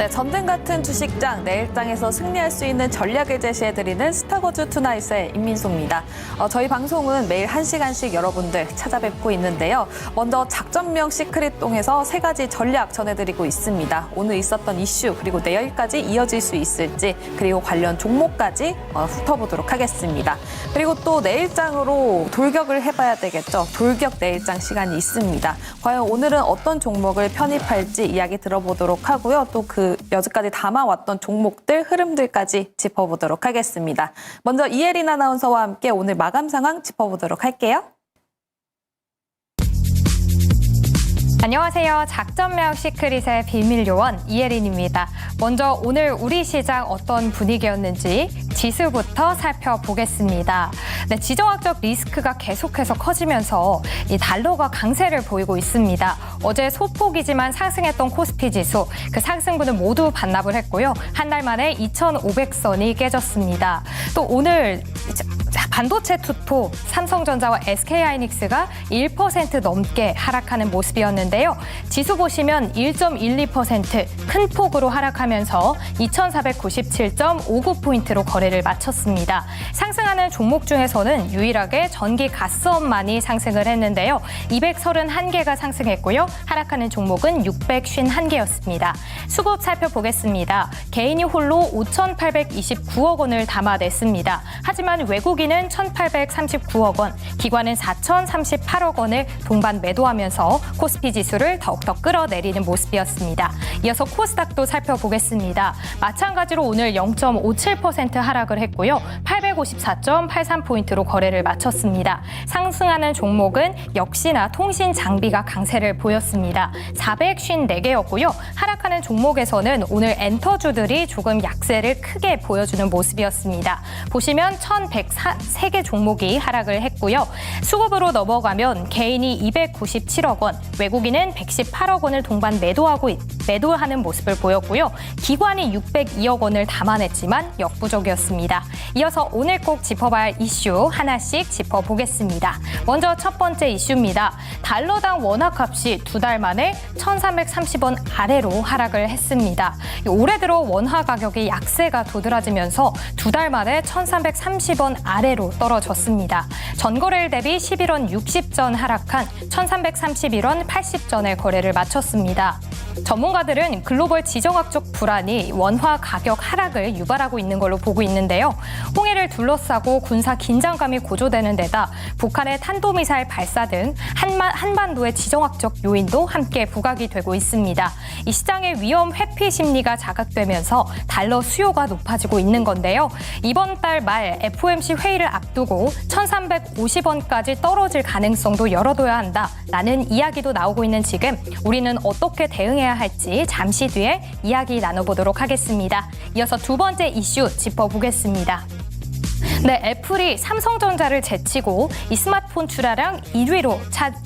네, 전등 같은 주식장, 내일장에서 승리할 수 있는 전략을 제시해드리는 스타거즈 투나잇의 임민소입니다. 저희 방송은 매일 1시간씩 여러분들 찾아뵙고 있는데요. 먼저 작전명 시크릿동에서 3가지 전략 전해드리고 있습니다. 오늘 있었던 이슈, 그리고 내일까지 이어질 수 있을지, 그리고 관련 종목까지 훑어보도록 하겠습니다. 그리고 또 내일장으로 돌격을 해봐야 되겠죠. 돌격 내일장 시간이 있습니다. 과연 오늘은 어떤 종목을 편입할지 이야기 들어보도록 하고요. 또 여지까지 담아왔던 종목들, 흐름들까지 짚어보도록 하겠습니다. 먼저 이혜린 아나운서와 함께 오늘 마감 상황 짚어보도록 할게요. 안녕하세요. 작전명 시크릿의 비밀 요원 이혜린입니다. 먼저 오늘 우리 시장 어떤 분위기였는지 지수부터 살펴보겠습니다. 네, 지정학적 리스크가 계속해서 커지면서 이 달러가 강세를 보이고 있습니다. 어제 소폭이지만 상승했던 코스피 지수, 그 상승분을 모두 반납을 했고요. 한 달 만에 2,500선이 깨졌습니다. 또 오늘 반도체 투톱 삼성전자와 SK하이닉스가 1% 넘게 하락하는 모습이었는데요. 지수 보시면 1.12% 큰 폭으로 하락하면서 2,497.59포인트로 거래를 마쳤습니다. 상승하는 종목 중에서는 유일하게 전기 가스업만이 상승을 했는데요. 231개가 상승했고요. 하락하는 종목은 651개였습니다. 수급 살펴보겠습니다. 개인이 홀로 5,829억 원을 담아냈습니다. 하지만 외국인은 1,839억 원, 기관은 4,038억 원을 동반 매도하면서 코스피 지수를 더욱더 끌어내리는 모습이었습니다. 이어서 코스닥도 살펴보겠습니다. 마찬가지로 오늘 0.57% 하락을 했고요. 854.83포인트로 거래를 마쳤습니다. 상승하는 종목은 역시나 통신 장비가 강세를 보였습니다. 454개였고요. 하락하는 종목에서는 오늘 엔터주들이 조금 약세를 크게 보여주는 모습이었습니다. 보시면 1,103개 종목이 하락을 했고요. 수급으로 넘어가면 개인이 297억 원, 외국인은 118억 원을 동반 매도하는 모습을 보였고요. 기관이 602억 원을 담아냈지만 역부족이었습니다. 이어서 오늘 꼭 짚어봐야 할 이슈 하나씩 짚어보겠습니다. 먼저 첫 번째 이슈입니다. 달러당 원화값이 2달 만에 1,330원 아래로 하락을 했습니다. 올해 들어 원화 가격이 약세가 도드라지면서 2달 만에 1,330원 아래로 떨어졌습니다. 전거래일 대비 11원 60전 하락한 1,331원 80전의 거래를 마쳤습니다. 전문가들은 글로벌 지정학적 불안이 원화 가격 하락을 유발하고 있는 걸로 보고 있는데요. 홍해를 둘러싸고 군사 긴장감이 고조되는 데다 북한의 탄도미사일 발사 등 한반도의 지정학적 요인도 함께 부각이 되고 있습니다. 이 시장의 위험 회피 심리가 자각되면서 달러 수요가 높아지고 있는 건데요. 이번 달 말 FOMC 회의를 앞두고 1,350원까지 떨어질 가능성도 열어둬야 한다라는 이야기도 나오고 있는 지금 우리는 어떻게 대응해야 할지 잠시 뒤에 이야기 나눠보도록 하겠습니다. 이어서 두 번째 이슈 짚어보겠습니다. 네, 애플이 삼성전자를 제치고 이 스마트폰 출하량 1위로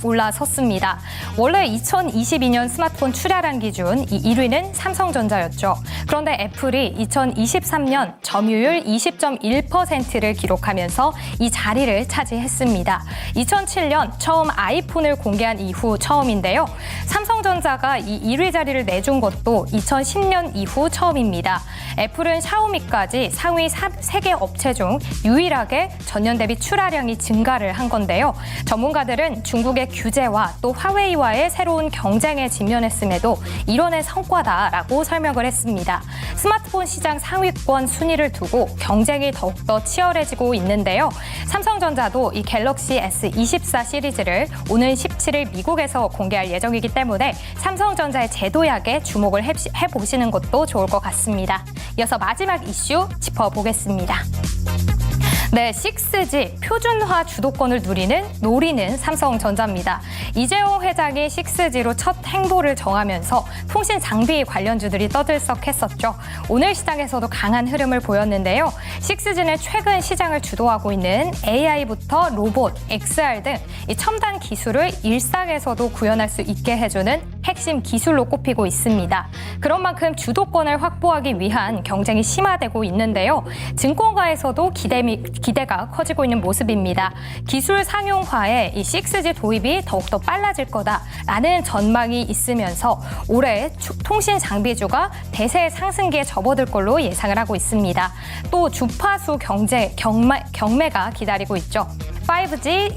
올라섰습니다. 원래 2022년 스마트폰 출하량 기준 이 1위는 삼성전자였죠. 그런데 애플이 2023년 점유율 20.1%를 기록하면서 이 자리를 차지했습니다. 2007년 처음 아이폰을 공개한 이후 처음인데요. 삼성전자가 이 1위 자리를 내준 것도 2010년 이후 처음입니다. 애플은 샤오미까지 상위 3개 업체 중 유일하게 전년 대비 출하량이 증가를 한 건데요. 전문가들은 중국의 규제와 또 화웨이와의 새로운 경쟁에 직면했음에도 이론의 성과다라고 설명을 했습니다. 스마트폰 시장 상위권 순위를 두고 경쟁이 더욱더 치열해지고 있는데요. 삼성전자도 이 갤럭시 S24 시리즈를 오는 17일 미국에서 공개할 예정이기 때문에 삼성전자의 제도약에 주목을 해보시는 것도 좋을 것 같습니다. 이어서 마지막 이슈 짚어보겠습니다. 네, 6G 표준화 주도권을 노리는 삼성전자입니다. 이재용 회장이 6G로 첫 행보를 정하면서 통신 장비 관련주들이 떠들썩했었죠. 오늘 시장에서도 강한 흐름을 보였는데요. 6G는 최근 시장을 주도하고 있는 AI부터 로봇, XR 등 이 첨단 기술을 일상에서도 구현할 수 있게 해주는 핵심 기술로 꼽히고 있습니다. 그런 만큼 주도권을 확보하기 위한 경쟁이 심화되고 있는데요. 증권가에서도 기대가 커지고 있는 모습입니다. 기술 상용화에 이 6G 도입이 더욱더 빨라질 거다라는 전망이 있으면서 올해 통신 장비주가 대세 상승기에 접어들 걸로 예상을 하고 있습니다. 또 주파수 경매가 기다리고 있죠. 5G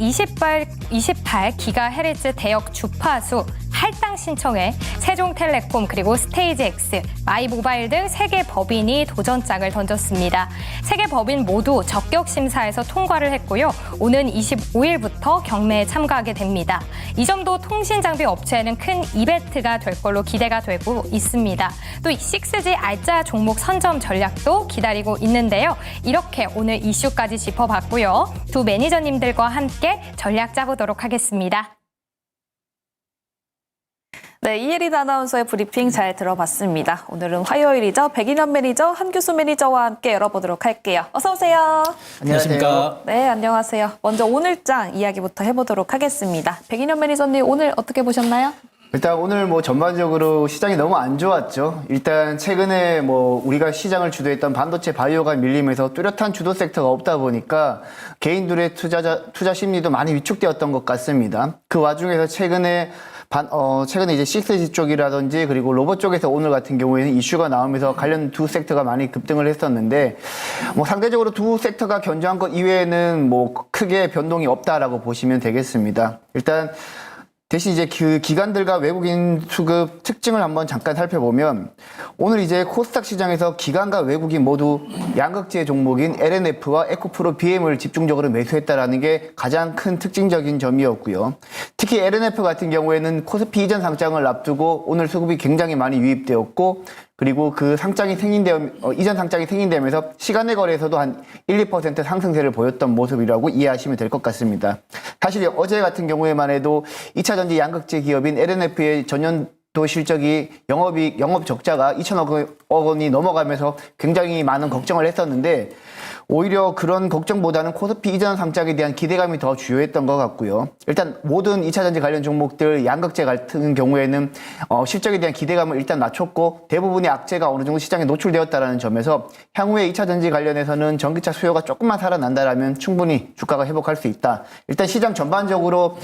28GHz 대역 주파수 할당 신청에 세종텔레콤 그리고 스테이지X, 마이모바일 등 3개 법인이 도전장을 던졌습니다. 3개 법인 모두 적격 심사에서 통과를 했고요. 오는 25일부터 경매에 참가하게 됩니다. 이 점도 통신장비 업체에는 큰 이벤트가 될 걸로 기대가 되고 있습니다. 또 6G 알짜 종목 선점 전략도 기다리고 있는데요. 이렇게 오늘 이슈까지 짚어봤고요. 두 매니저님들과 함께 전략 짜보도록 하겠습니다. 네, 이혜린 아나운서의 브리핑 잘 들어봤습니다. 오늘은 화요일이죠. 백인현 매니저, 한규수 매니저와 함께 열어보도록 할게요. 어서 오세요. 안녕하십니까. 네, 안녕하세요. 먼저 오늘장 이야기부터 해보도록 하겠습니다. 백인현 매니저님, 오늘 어떻게 보셨나요? 일단 오늘 뭐 전반적으로 시장이 너무 안 좋았죠. 일단 최근에 뭐 우리가 시장을 주도했던 반도체 바이오가 밀리면서 뚜렷한 주도 섹터가 없다 보니까 개인들의 투자 심리도 많이 위축되었던 것 같습니다. 그 와중에서 최근에 이제 6G 쪽이라든지 그리고 로봇 쪽에서 오늘 같은 경우에는 이슈가 나오면서 관련 두 섹터가 많이 급등을 했었는데 뭐 상대적으로 두 섹터가 견조한 것 이외에는 뭐 크게 변동이 없다라고 보시면 되겠습니다. 일단 대신 이제 그 기관들과 외국인 수급 특징을 한번 잠깐 살펴보면 오늘 이제 코스닥 시장에서 기관과 외국인 모두 양극재 종목인 LNF와 에코프로 BM을 집중적으로 매수했다라는 게 가장 큰 특징적인 점이었고요. 특히 LNF 같은 경우에는 코스피 이전 상장을 앞두고 오늘 수급이 굉장히 많이 유입되었고 그리고 그 이전 상장이 생긴다면서 시간의 거래에서도 한 1, 2% 상승세를 보였던 모습이라고 이해하시면 될 것 같습니다. 사실 어제 같은 경우에만 해도 2차전지 양극재 기업인 LNF의 전년도 실적이 영업 적자가 2천억 원이 넘어가면서 굉장히 많은 걱정을 했었는데 오히려 그런 걱정보다는 코스피 이전 상장에 대한 기대감이 더 주요했던 것 같고요. 일단 모든 2차전지 관련 종목들 양극재 같은 경우에는 실적에 대한 기대감을 일단 낮췄고 대부분의 악재가 어느 정도 시장에 노출되었다는 점에서 향후에 2차전지 관련해서는 전기차 수요가 조금만 살아난다라면 충분히 주가가 회복할 수 있다. 일단 시장 전반적으로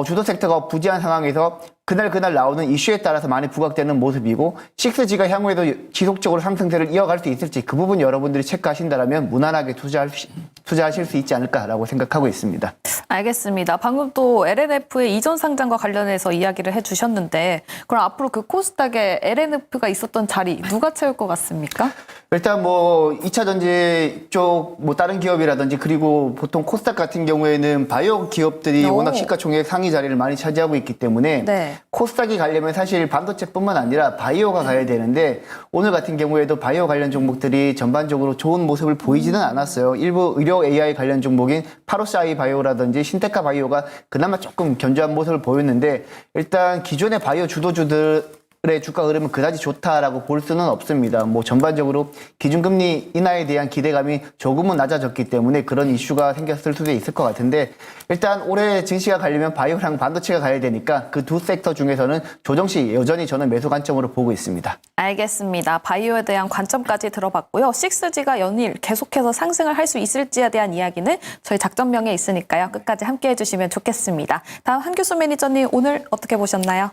주도 섹터가 부재한 상황에서 그날 나오는 이슈에 따라서 많이 부각되는 모습이고 6G가 향후에도 지속적으로 상승세를 이어갈 수 있을지 그 부분 여러분들이 체크하신다면 무난하게 투자하실 수 있지 않을까라고 생각하고 있습니다. 알겠습니다. 방금 또 LNF의 이전 상장과 관련해서 이야기를 해주셨는데 그럼 앞으로 그 코스닥에 LNF가 있었던 자리 누가 채울 것 같습니까? 일단 뭐 2차전지 쪽 뭐 다른 기업이라든지 그리고 보통 코스닥 같은 경우에는 바이오 기업들이 워낙 시가총액 상위 자리를 많이 차지하고 있기 때문에 네. 코스닥이 가려면 사실 반도체뿐만 아니라 바이오가 가야 되는데 오늘 같은 경우에도 바이오 관련 종목들이 전반적으로 좋은 모습을 보이지는 않았어요. 일부 의료 AI 관련 종목인 파로사이 바이오라든지 신테카 바이오가 그나마 조금 견조한 모습을 보였는데 일단 기존의 바이오 주도주들의 주가 흐름은 그다지 좋다라고 볼 수는 없습니다. 뭐 전반적으로 기준금리 인하에 대한 기대감이 조금은 낮아졌기 때문에 그런 이슈가 생겼을 수도 있을 것 같은데 일단 올해 증시가 가려면 바이오랑 반도체가 가야 되니까 그 두 섹터 중에서는 조정시 여전히 저는 매수 관점으로 보고 있습니다. 알겠습니다. 바이오에 대한 관점까지 들어봤고요. 6G가 연일 계속해서 상승을 할 수 있을지에 대한 이야기는 저희 작전명에 있으니까요. 끝까지 함께해 주시면 좋겠습니다. 다음 한규수 매니저님 오늘 어떻게 보셨나요?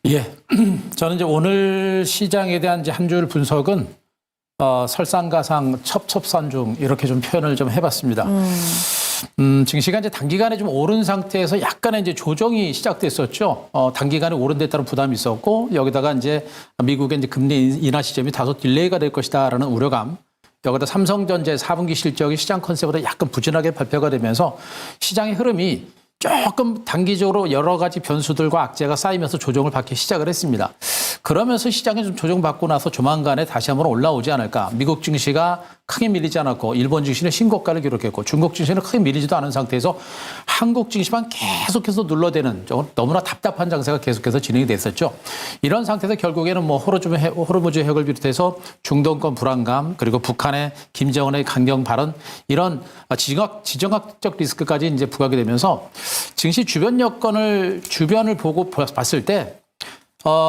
예, 저는 이제 오늘 시장에 대한 이제 한 줄 분석은 설상가상 첩첩산중 이렇게 좀 표현을 좀 해봤습니다. 증시가 이제 단기간에 좀 오른 상태에서 약간의 이제 조정이 시작됐었죠. 단기간에 오른 데 따른 부담이 있었고 여기다가 이제 미국의 이제 금리 인하 시점이 다소 딜레이가 될 것이다라는 우려감. 여기다 삼성전자의 4분기 실적이 시장 컨셉보다 약간 부진하게 발표가 되면서 시장의 흐름이 조금 단기적으로 여러 가지 변수들과 악재가 쌓이면서 조정을 받기 시작을 했습니다. 그러면서 시장이 좀 조정받고 나서 조만간에 다시 한번 올라오지 않을까. 미국 증시가 크게 밀리지 않았고 일본 증시는 신고가를 기록했고 중국 증시는 크게 밀리지도 않은 상태에서 한국 증시만 계속해서 눌러대는 너무나 답답한 장세가 계속해서 진행이 됐었죠. 이런 상태에서 결국에는 뭐 호르무즈 핵을 비롯해서 중동권 불안감 그리고 북한의 김정은의 강경 발언 이런 지정학적 리스크까지 이제 부각이 되면서 증시 주변 여건을 주변을 보고 봤을 때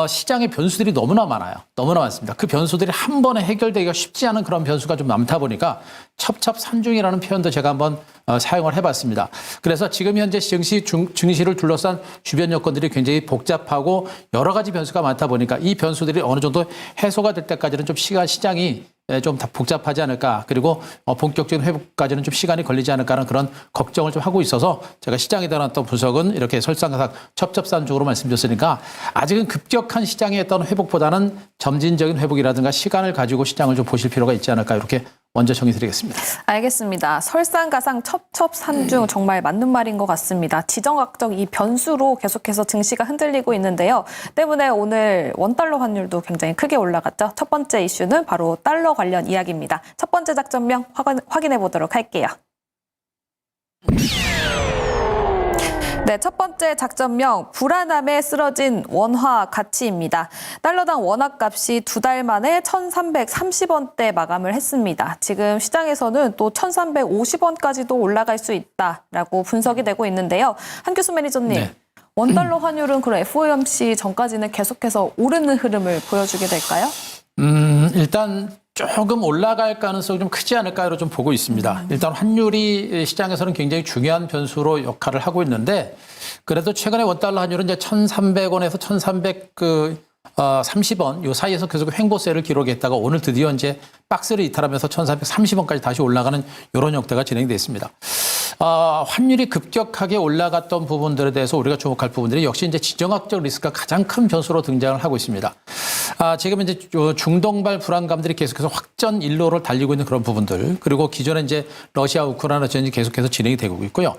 시장의 변수들이 너무나 많아요. 너무나 많습니다. 그 변수들이 한 번에 해결되기가 쉽지 않은 그런 변수가 좀 많다 보니까 첩첩산중이라는 표현도 제가 한번 사용을 해봤습니다. 그래서 지금 현재 증시를 둘러싼 주변 여건들이 굉장히 복잡하고 여러 가지 변수가 많다 보니까 이 변수들이 어느 정도 해소가 될 때까지는 좀 시장이 좀 다 복잡하지 않을까, 그리고 본격적인 회복까지는 좀 시간이 걸리지 않을까 하는 그런 걱정을 좀 하고 있어서 제가 시장에 대한 어떤 분석은 이렇게 설상가상 첩첩산중으로 말씀드렸으니까 아직은 급격한 시장의 어떤 회복보다는 점진적인 회복이라든가 시간을 가지고 시장을 좀 보실 필요가 있지 않을까, 이렇게 먼저 정의드리겠습니다. 알겠습니다. 설상가상 첩첩산중 정말 맞는 말인 것 같습니다. 지정학적 이 변수로 계속해서 증시가 흔들리고 있는데요. 때문에 오늘 원달러 환율도 굉장히 크게 올라갔죠. 첫 번째 이슈는 바로 달러 관련 이야기입니다. 첫 번째 작전명 확인해 보도록 할게요. 네, 첫 번째 작전명, 불안함에 쓰러진 원화 가치입니다. 달러당 원화값이 2달 만에 1,330원대 마감을 했습니다. 지금 시장에서는 또 1,350원까지도 올라갈 수 있다라고 분석이 되고 있는데요. 한규수 매니저님, 네. 원달러 환율은 그럼 FOMC 전까지는 계속해서 오르는 흐름을 보여주게 될까요? 일단 조금 올라갈 가능성이 좀 크지 않을까로 좀 보고 있습니다. 일단 환율이 시장에서는 굉장히 중요한 변수로 역할을 하고 있는데, 그래도 최근에 원달러 환율은 이제 1,300원에서 1,330원 요 사이에서 계속 횡보세를 기록했다가 오늘 드디어 이제 박스를 이탈하면서 1,330원까지 다시 올라가는 이런 형태가 진행돼 있습니다. 환율이 급격하게 올라갔던 부분들에 대해서 우리가 주목할 부분들이 역시 이제 지정학적 리스크가 가장 큰 변수로 등장을 하고 있습니다. 지금 이제 중동발 불안감들이 계속해서 확전 일로를 달리고 있는 그런 부분들, 그리고 기존에 이제 러시아 우크라이나 전쟁이 계속해서 진행이 되고 있고요.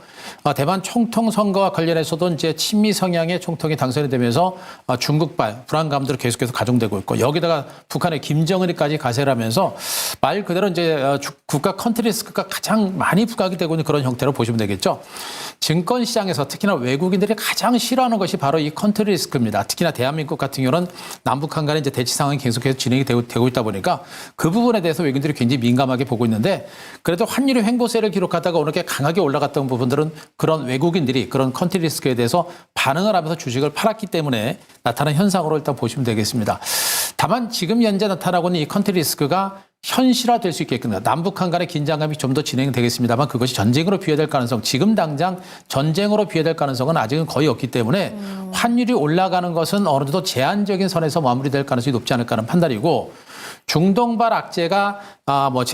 대만 총통 선거와 관련해서도 이제 친미 성향의 총통이 당선이 되면서 중국발 불안감들이 계속해서 가중되고 있고, 여기다가 북한의 김정은이까지 가세를 하면서 말 그대로 이제 국가 컨트리 리스크가 가장 많이 부각이 되고 있는 그런 형태로 보시면 되겠죠. 증권 시장에서 특히나 외국인들이 가장 싫어하는 것이 바로 이 컨트리 리스크입니다. 특히나 대한민국 같은 경우는 남북한 간의 이제 대치 상황이 계속해서 진행이 되고 있다 보니까 그 부분에 대해서 외국인들이 굉장히 민감하게 보고 있는데, 그래도 환율이 횡보세를 기록하다가 오늘 강하게 올라갔던 부분들은 그런 외국인들이 그런 컨트리 리스크에 대해서 반응을 하면서 주식을 팔았기 때문에 나타난 현상으로 일단 보시면 되겠습니다. 다만 지금 현재 나타나고 있는 이 컨트리 리스크가 현실화될 수 있게끔 남북한 간의 긴장감이 좀 더 진행되겠습니다만, 그것이 전쟁으로 비화될 가능성, 지금 당장 전쟁으로 비화될 가능성은 아직은 거의 없기 때문에 환율이 올라가는 것은 어느 정도 제한적인 선에서 마무리될 가능성이 높지 않을까 하는 판단이고, 중동발 악재가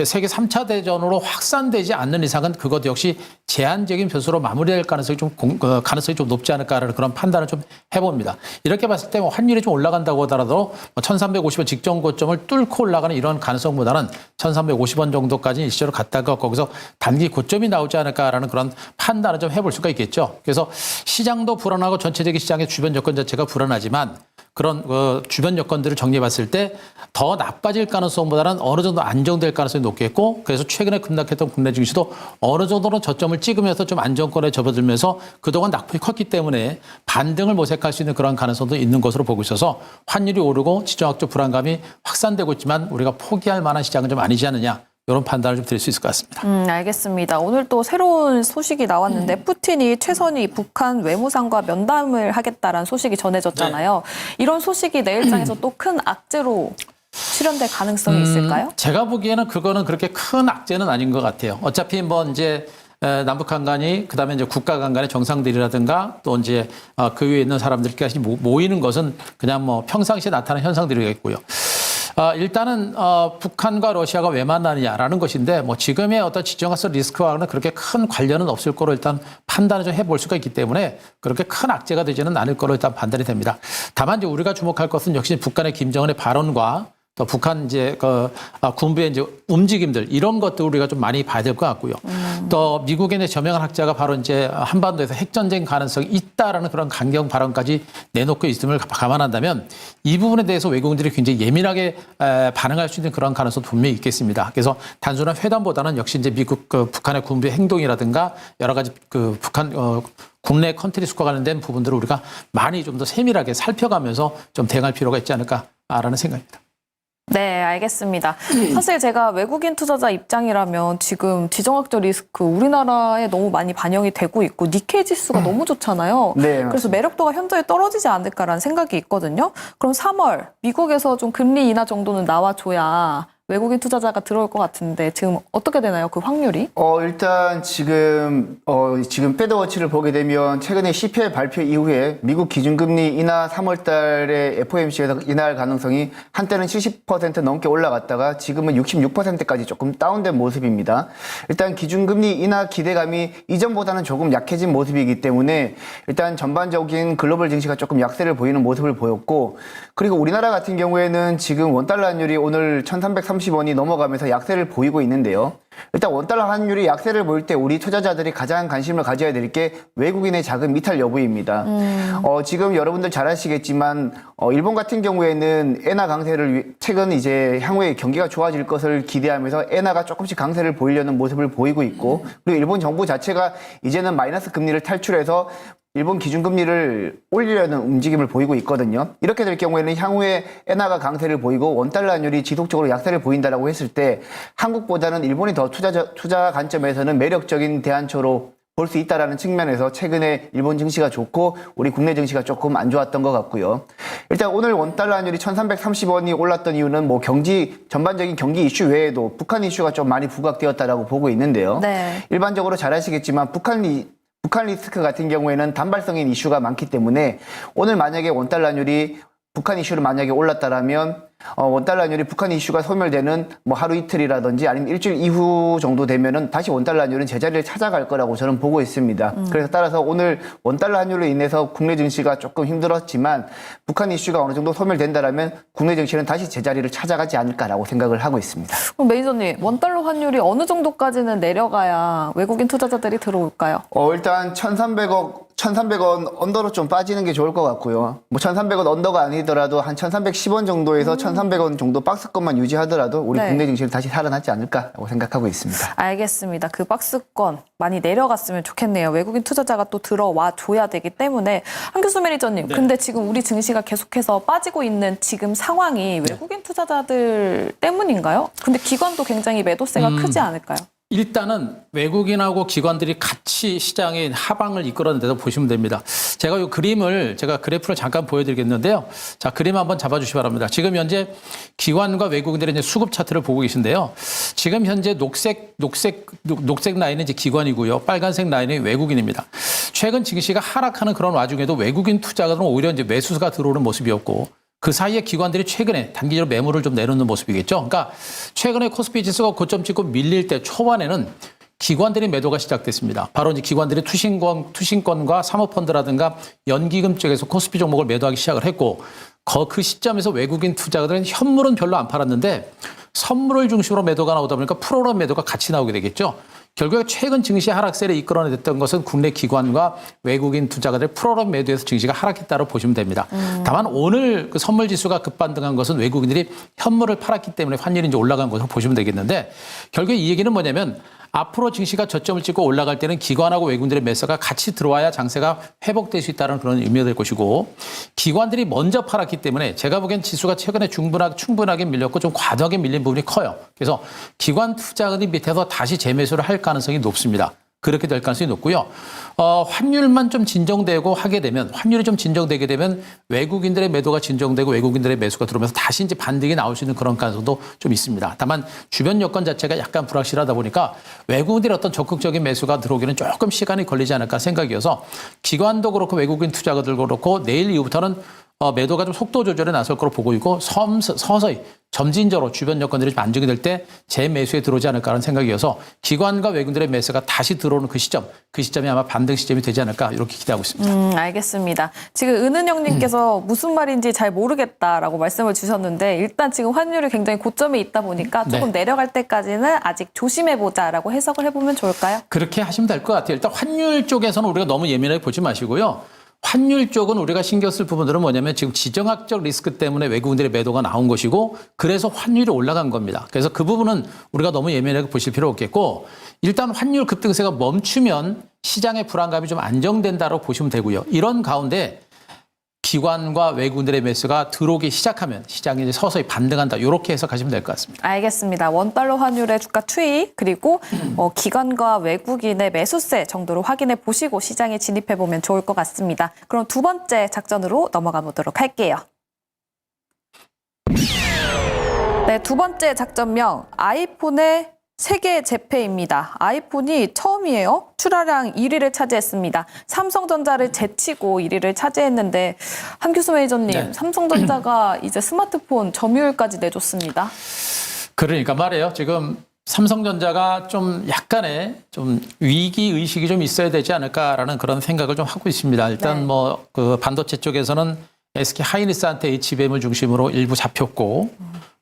세계 3차 대전으로 확산되지 않는 이상은 그것 역시 제한적인 변수로 마무리될 가능성이 좀 높지 않을까라는 그런 판단을 좀 해봅니다. 이렇게 봤을 때 환율이 좀 올라간다고 하더라도 1,350원 직전 고점을 뚫고 올라가는 이런 가능성보다는 1,350원 정도까지 일시적으로 갔다가 거기서 단기 고점이 나오지 않을까라는 그런 판단을 좀 해볼 수가 있겠죠. 그래서 시장도 불안하고 전체적인 시장의 주변 여건 자체가 불안하지만, 그런 주변 여건들을 정리해 봤을 때 더 나빠질 가능성보다는 어느 정도 안정될 가능성이 높겠고, 그래서 최근에 급락했던 국내 증시도 어느 정도는 저점을 찍으면서 좀 안정권에 접어들면서 그동안 낙폭이 컸기 때문에 반등을 모색할 수 있는 그런 가능성도 있는 것으로 보고 있어서 환율이 오르고 지정학적 불안감이 확산되고 있지만 우리가 포기할 만한 시장은 좀 아니지 않느냐, 이런 판단을 좀 드릴 수 있을 것 같습니다. 알겠습니다. 오늘 또 새로운 소식이 나왔는데 푸틴이 최선희 북한 외무상과 면담을 하겠다라는 소식이 전해졌잖아요. 네. 이런 소식이 내일장에서 또 큰 악재로 실현될 가능성이 있을까요? 제가 보기에는 그거는 그렇게 큰 악재는 아닌 것 같아요. 어차피 이제 남북한 간이, 그다음에 이제 국가 간의 정상들이라든가 또 이제 그 위에 있는 사람들까지 모이는 것은 그냥 평상시에 나타나는 현상들이겠고요. 일단은 북한과 러시아가 왜 만나느냐라는 것인데, 지금의 어떤 지정학적 리스크와는 그렇게 큰 관련은 없을 거로 일단 판단을 좀 해볼 수가 있기 때문에 그렇게 큰 악재가 되지는 않을 거로 일단 판단이 됩니다. 다만 이제 우리가 주목할 것은 역시 북한의 김정은의 발언과 또 북한 군부의 이제 움직임들, 이런 것들 우리가 좀 많이 봐야 될 것 같고요. 또 미국의 저명한 학자가 바로 이제 한반도에서 핵전쟁 가능성이 있다라는 그런 강경 발언까지 내놓고 있음을 감안한다면 이 부분에 대해서 외국인들이 굉장히 예민하게 반응할 수 있는 그런 가능성도 분명히 있겠습니다. 그래서 단순한 회담보다는 역시 이제 미국 북한의 군부의 행동이라든가 여러 가지 북한 국내 컨트리 리스크와 관련된 부분들을 우리가 많이 좀 더 세밀하게 살펴가면서 좀 대응할 필요가 있지 않을까라는 생각입니다. 네, 알겠습니다. 사실 제가 외국인 투자자 입장이라면 지금 지정학적 리스크 우리나라에 너무 많이 반영이 되고 있고 니케이 지수가 너무 좋잖아요. 네, 그래서 맞습니다. 매력도가 현저히 떨어지지 않을까라는 생각이 있거든요. 그럼 3월 미국에서 좀 금리 인하 정도는 나와줘야 외국인 투자자가 들어올 것 같은데 지금 어떻게 되나요? 그 확률이? 일단 지금 패드워치를 보게 되면 최근에 CPI 발표 이후에 미국 기준금리 인하 3월 달에 FOMC에서 인하할 가능성이 한때는 70% 넘게 올라갔다가 지금은 66%까지 조금 다운된 모습입니다. 일단 기준금리 인하 기대감이 이전보다는 조금 약해진 모습이기 때문에 일단 전반적인 글로벌 증시가 조금 약세를 보이는 모습을 보였고, 그리고 우리나라 같은 경우에는 지금 원달러 환율이 오늘 1330원이 넘어가면서 약세를 보이고 있는데요. 일단 원달러 환율이 약세를 보일 때 우리 투자자들이 가장 관심을 가져야 될 게 외국인의 자금 이탈 여부입니다. 지금 여러분들 잘 아시겠지만 일본 같은 경우에는 엔화 강세를 최근 이제 향후에 경기가 좋아질 것을 기대하면서 엔화가 조금씩 강세를 보이려는 모습을 보이고 있고, 그리고 일본 정부 자체가 이제는 마이너스 금리를 탈출해서 일본 기준금리를 올리려는 움직임을 보이고 있거든요. 이렇게 될 경우에는 향후에 엔화가 강세를 보이고 원달러 환율이 지속적으로 약세를 보인다라고 했을 때 한국보다는 일본이 더 투자 관점에서는 매력적인 대안처로 볼 수 있다라는 측면에서 최근에 일본 증시가 좋고 우리 국내 증시가 조금 안 좋았던 것 같고요. 일단 오늘 원달러 환율이 1330원이 올랐던 이유는 뭐 전반적인 경기 이슈 외에도 북한 이슈가 좀 많이 부각되었다라고 보고 있는데요. 네. 일반적으로 잘 아시겠지만 북한 리스크 같은 경우에는 단발성인 이슈가 많기 때문에 오늘 만약에 원달러 환율이 북한 이슈를 만약에 올랐다라면 원달러 환율이 북한 이슈가 소멸되는 뭐 하루 이틀이라든지 아니면 일주일 이후 정도 되면은 다시 원달러 환율은 제자리를 찾아갈 거라고 저는 보고 있습니다. 그래서 따라서 오늘 원달러 환율로 인해서 국내 증시가 조금 힘들었지만 북한 이슈가 어느 정도 소멸된다라면 국내 증시는 다시 제자리를 찾아가지 않을까라고 생각을 하고 있습니다. 그럼 매니저님, 원달러 환율이 어느 정도까지는 내려가야 외국인 투자자들이 들어올까요? 일단 1,300원 언더로 좀 빠지는 게 좋을 것 같고요. 뭐 1,300원 언더가 아니더라도 한 1,310원 정도에서 1,300원 정도 박스권만 유지하더라도 우리 네. 국내 증시는 다시 살아나지 않을까라고 생각하고 있습니다. 알겠습니다. 그 박스권 많이 내려갔으면 좋겠네요. 외국인 투자자가 또 들어와 줘야 되기 때문에. 한교수 매니저님, 네. 근데 지금 우리 증시가 계속해서 빠지고 있는 지금 상황이 외국인 투자자들 때문인가요? 근데 기관도 굉장히 매도세가 크지 않을까요? 일단은 외국인하고 기관들이 같이 시장의 하방을 이끌어낸다고 보시면 됩니다. 제가 이 그림을 제가 그래프를 잠깐 보여드리겠는데요. 자, 그림 한번 잡아주시기 바랍니다. 지금 현재 기관과 외국인들의 이제 수급 차트를 보고 계신데요. 지금 현재 녹색 라인은 이제 기관이고요. 빨간색 라인이 외국인입니다. 최근 증시가 하락하는 그런 와중에도 외국인 투자가들은 오히려 이제 매수가 들어오는 모습이었고, 그 사이에 기관들이 최근에 단기적으로 매물을 좀 내놓는 모습이겠죠. 그러니까 최근에 코스피 지수가 고점 찍고 밀릴 때 초반에는 기관들이 매도가 시작됐습니다. 바로 이제 기관들이 투신권과 사모펀드라든가 연기금 쪽에서 코스피 종목을 매도하기 시작을 했고, 그 시점에서 외국인 투자자들은 현물은 별로 안 팔았는데 선물을 중심으로 매도가 나오다 보니까 프로그램 매도가 같이 나오게 되겠죠. 결국에 최근 증시 하락세를 이끌어냈던 것은 국내 기관과 외국인 투자가들의 프로그램 매도에서 증시가 하락했다고 보시면 됩니다. 다만 오늘 그 선물 지수가 급반등한 것은 외국인들이 현물을 팔았기 때문에 환율이 이제 올라간 것으로 보시면 되겠는데, 결국에 이 얘기는 뭐냐면 앞으로 증시가 저점을 찍고 올라갈 때는 기관하고 외국인들의 매수가 같이 들어와야 장세가 회복될 수 있다는 그런 의미가 될 것이고, 기관들이 먼저 팔았기 때문에 제가 보기엔 지수가 최근에 충분하게 밀렸고 좀 과도하게 밀린 부분이 커요. 그래서 기관 투자자들이 밑에서 다시 재매수를 할 가능성이 높습니다. 그렇게 될 가능성이 높고요. 환율만 좀 진정되고 하게 되면, 환율이 좀 진정되게 되면 외국인들의 매도가 진정되고 외국인들의 매수가 들어오면서 다시 이제 반등이 나올 수 있는 그런 가능성도 좀 있습니다. 다만 주변 여건 자체가 약간 불확실하다 보니까 외국인들의 어떤 적극적인 매수가 들어오기는 조금 시간이 걸리지 않을까 생각이어서, 기관도 그렇고 외국인 투자가들도 그렇고 내일 이후부터는 매도가 좀 속도 조절에 나설 거로 보고 있고, 서서히 점진적으로 주변 여건들이 안정이 될 때 재매수에 들어오지 않을까 하는 생각이어서 기관과 외국인들의 매수가 다시 들어오는 그 시점이 아마 반등 시점이 되지 않을까 이렇게 기대하고 있습니다. 알겠습니다. 지금 은은영님께서 무슨 말인지 잘 모르겠다라고 말씀을 주셨는데, 일단 지금 환율이 굉장히 고점에 있다 보니까 조금 네. 내려갈 때까지는 아직 조심해보자라고 해석을 해보면 좋을까요? 그렇게 하시면 될 것 같아요. 일단 환율 쪽에서는 우리가 너무 예민하게 보지 마시고요. 환율 쪽은 우리가 신경 쓸 부분들은 뭐냐면 지금 지정학적 리스크 때문에 외국인들의 매도가 나온 것이고, 그래서 환율이 올라간 겁니다. 그래서 그 부분은 우리가 너무 예민하게 보실 필요 없겠고, 일단 환율 급등세가 멈추면 시장의 불안감이 좀 안정된다고 보시면 되고요. 이런 가운데 기관과 외국인들의 매수가 들어오기 시작하면 시장이 이제 서서히 반등한다. 이렇게 해서 가시면 될 것 같습니다. 알겠습니다. 원달러 환율의 주가 투입 그리고 기관과 외국인의 매수세 정도로 확인해 보시고 시장에 진입해 보면 좋을 것 같습니다. 그럼 두 번째 작전으로 넘어가 보도록 할게요. 네, 두 번째 작전명 아이폰의 세계 재패입니다. 아이폰이 처음이에요. 출하량 1위를 차지했습니다. 삼성전자를 제치고 1위를 차지했는데 한규수 매니저님, 네. 삼성전자가 이제 스마트폰 점유율까지 내줬습니다. 그러니까 말이에요. 지금 삼성전자가 좀 약간의 좀 위기 의식이 좀 있어야 되지 않을까라는 그런 생각을 좀 하고 있습니다. 일단 네. 뭐 그 반도체 쪽에서는 SK 하이닉스한테 HBM을 중심으로 일부 잡혔고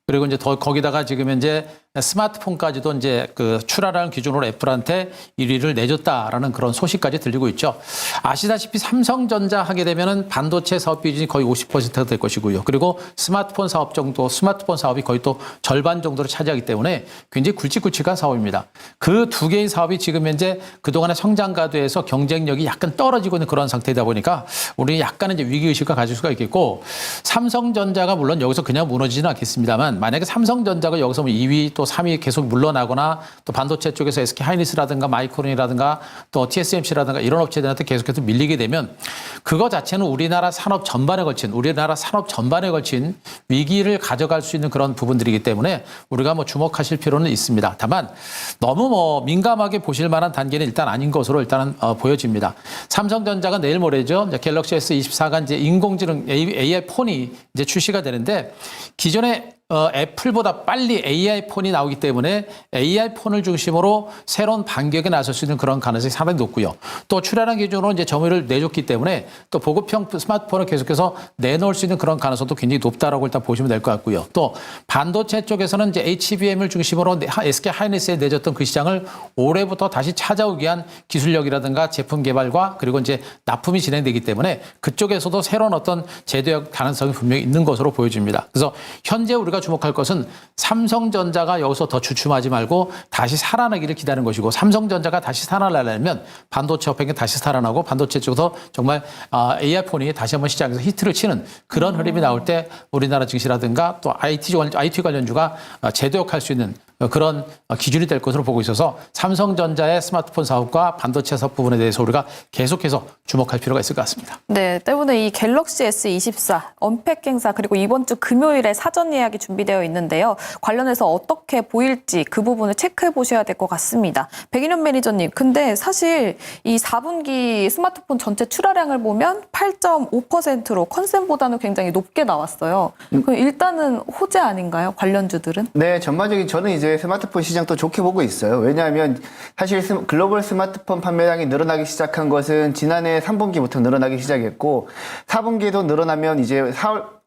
그리고 이제 더 거기다가 지금 현재 스마트폰까지도 이제 그 출하량 기준으로 애플한테 1위를 내줬다라는 그런 소식까지 들리고 있죠. 아시다시피 삼성전자 하게 되면은 반도체 사업 비중이 거의 50%가 될 것이고요. 그리고 스마트폰 사업이 거의 또 절반 정도를 차지하기 때문에 굉장히 굵직굵직한 사업입니다. 그 두 개의 사업이 지금 현재 그동안의 성장 가도에서 경쟁력이 약간 떨어지고 있는 그런 상태이다 보니까 우리 약간은 이제 위기의식을 가질 수가 있겠고 삼성전자가 물론 여기서 그냥 무너지지는 않겠습니다만 만약에 삼성전자가 여기서 뭐 2위 또 3위 계속 물러나거나 또 반도체 쪽에서 SK 하이닉스라든가 마이크론이라든가 또 TSMC라든가 이런 업체들한테 계속해서 밀리게 되면 그거 자체는 우리나라 산업 전반에 걸친 위기를 가져갈 수 있는 그런 부분들이기 때문에 우리가 뭐 주목하실 필요는 있습니다. 다만 너무 뭐 민감하게 보실 만한 단계는 일단 아닌 것으로 일단은 보여집니다. 삼성전자가 내일 모레죠. 이제 갤럭시 S24가 이제 인공지능 AI 폰이 이제 출시가 되는데 기존에 애플보다 빨리 AI 폰이 나오기 때문에 AI 폰을 중심으로 새로운 반격에 나설 수 있는 그런 가능성이 상당히 높고요. 또 출하량 기준으로 이제 점유율을 내줬기 때문에 또 보급형 스마트폰을 계속해서 내놓을 수 있는 그런 가능성도 굉장히 높다라고 일단 보시면 될 것 같고요. 또 반도체 쪽에서는 이제 HBM을 중심으로 SK 하이닉스에 내줬던 그 시장을 올해부터 다시 찾아오기 위한 기술력이라든가 제품 개발과 그리고 이제 납품이 진행되기 때문에 그쪽에서도 새로운 어떤 제도역 가능성이 분명히 있는 것으로 보여집니다. 그래서 현재 우리가 주목할 것은 삼성전자가 여기서 더 주춤하지 말고 다시 살아나기를 기다리는 것이고 삼성전자가 다시 살아나려면 반도체 업행이 다시 살아나고 반도체 쪽에서 정말 AI 폰이 다시 한번 시장에서 히트를 치는 그런 흐름이 나올 때 우리나라 증시라든가 또 IT 관련주가 제도역할 수 있는 그런 기준이 될 것으로 보고 있어서 삼성전자의 스마트폰 사업과 반도체 사업 부분에 대해서 우리가 계속해서 주목할 필요가 있을 것 같습니다. 네, 때문에 이 갤럭시 S24 언팩 행사 그리고 이번 주 금요일에 사전 예약이 준비되어 있는데요. 관련해서 어떻게 보일지 그 부분을 체크해 보셔야 될 것 같습니다. 백인현 매니저님, 근데 사실 이 4분기 스마트폰 전체 출하량을 보면 8.5%로 컨센보다는 굉장히 높게 나왔어요. 그럼 일단은 호재 아닌가요? 관련주들은? 네, 전반적인 저는 이제 스마트폰 시장도 좋게 보고 있어요. 왜냐하면 사실 글로벌 스마트폰 판매량이 늘어나기 시작한 것은 지난해 3분기부터 늘어나기 시작했고 4분기에도 늘어나면 이제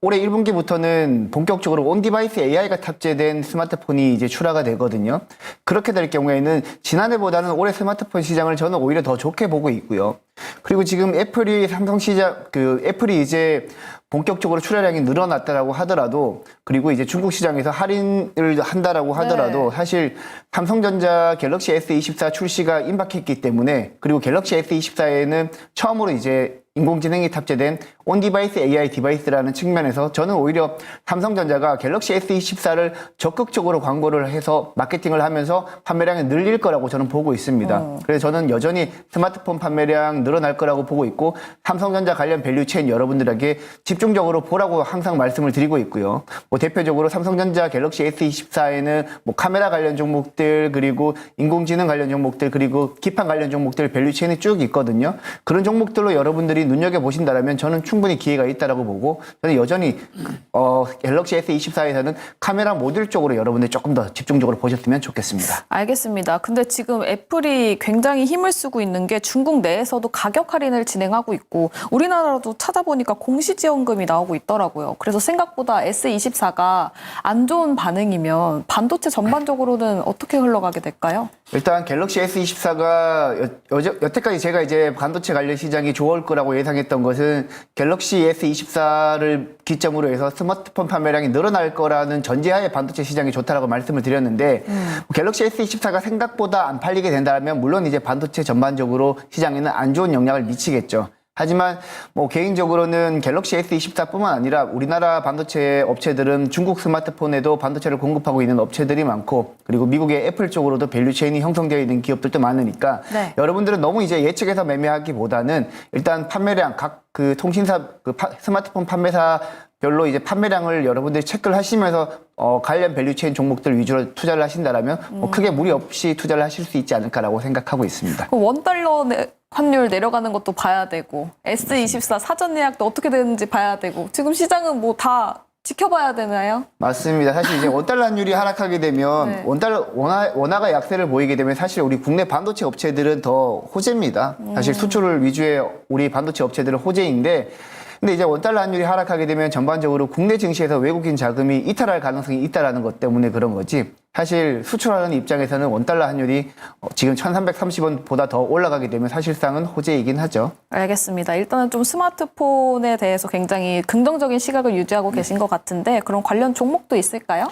올해 1분기부터는 본격적으로 온디바이스 AI가 탑재된 스마트폰이 이제 출하가 되거든요. 그렇게 될 경우에는 지난해보다는 올해 스마트폰 시장을 저는 오히려 더 좋게 보고 있고요. 그리고 지금 애플이 애플이 이제 본격적으로 출하량이 늘어났다라고 하더라도 그리고 이제 중국 시장에서 할인을 한다라고 하더라도 네. 사실 삼성전자 갤럭시 S24 출시가 임박했기 때문에 그리고 갤럭시 S24에는 처음으로 이제 인공지능이 탑재된 온디바이스 AI 디바이스라는 측면에서 저는 오히려 삼성전자가 갤럭시 S24를 적극적으로 광고를 해서 마케팅을 하면서 판매량이 늘릴 거라고 저는 보고 있습니다. 그래서 저는 여전히 스마트폰 판매량 늘어날 거라고 보고 있고 삼성전자 관련 밸류체인 여러분들에게 집중적으로 보라고 항상 말씀을 드리고 있고요. 뭐 대표적으로 삼성전자 갤럭시 S24에는 뭐 카메라 관련 종목들 그리고 인공지능 관련 종목들 그리고 기판 관련 종목들 밸류체인이 쭉 있거든요. 그런 종목들로 여러분들이 눈여겨보신다면 저는 충분히 기회가 있다라고 보고 저는 여전히 갤럭시 S24에서는 카메라 모듈 쪽으로 여러분들이 조금 더 집중적으로 보셨으면 좋겠습니다. 알겠습니다. 근데 지금 애플이 굉장히 힘을 쓰고 있는 게 중국 내에서도 가격 할인을 진행하고 있고 우리나라도 찾아보니까 공시지원금이 나오고 있더라고요. 그래서 생각보다 S24가 안 좋은 반응이면 반도체 전반적으로는 어떻게 흘러가게 될까요? 일단 갤럭시 S24가 여태까지 제가 이제 반도체 관련 시장이 좋을 거라고 예상했던 것은 갤럭시 S24를 기점으로 해서 스마트폰 판매량이 늘어날 거라는 전제하에 반도체 시장이 좋다라고 말씀을 드렸는데 갤럭시 S24가 생각보다 안 팔리게 된다면 물론 이제 반도체 전반적으로 시장에는 안 좋은 영향을 미치겠죠. 하지만 뭐 개인적으로는 갤럭시 S24뿐만 아니라 우리나라 반도체 업체들은 중국 스마트폰에도 반도체를 공급하고 있는 업체들이 많고 그리고 미국의 애플 쪽으로도 밸류체인이 형성되어 있는 기업들도 많으니까 네. 여러분들은 너무 이제 예측해서 매매하기보다는 일단 판매량 각 그 통신사 스마트폰 판매사별로 이제 판매량을 여러분들이 체크를 하시면서 관련 밸류체인 종목들 위주로 투자를 하신다라면 뭐 크게 무리 없이 투자를 하실 수 있지 않을까라고 생각하고 있습니다. 그 원달러 환율 내려가는 것도 봐야 되고 S24 사전 예약도 어떻게 되는지 봐야 되고 지금 시장은 뭐 다 지켜봐야 되나요? 맞습니다. 사실 이제 원달러 환율이 하락하게 되면 네. 원화가 약세를 보이게 되면 사실 우리 국내 반도체 업체들은 더 호재입니다. 사실 수출을 위주의 우리 반도체 업체들은 호재인데 근데 이제 원달러 환율이 하락하게 되면 전반적으로 국내 증시에서 외국인 자금이 이탈할 가능성이 있다라는 것 때문에 그런 거지. 사실 수출하는 입장에서는 원달러 환율이 지금 1,330원보다 더 올라가게 되면 사실상은 호재이긴 하죠. 알겠습니다. 일단은 좀 스마트폰에 대해서 굉장히 긍정적인 시각을 유지하고 계신 것 같은데 그런 관련 종목도 있을까요?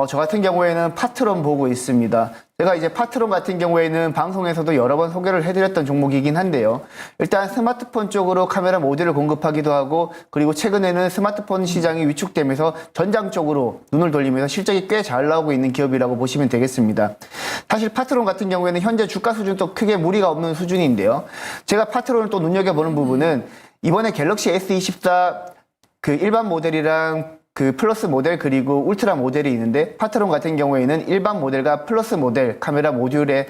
저 같은 경우에는 파트론 보고 있습니다. 제가 이제 파트론 같은 경우에는 방송에서도 여러 번 소개를 해드렸던 종목이긴 한데요. 일단 스마트폰 쪽으로 카메라 모듈을 공급하기도 하고 그리고 최근에는 스마트폰 시장이 위축되면서 전장 쪽으로 눈을 돌리면서 실적이 꽤 잘 나오고 있는 기업이라고 보시면 되겠습니다. 사실 파트론 같은 경우에는 현재 주가 수준도 크게 무리가 없는 수준인데요. 제가 파트론을 또 눈여겨보는 부분은 이번에 갤럭시 S24 그 일반 모델이랑 그 플러스 모델 그리고 울트라 모델이 있는데 파트론 같은 경우에는 일반 모델과 플러스 모델 카메라 모듈의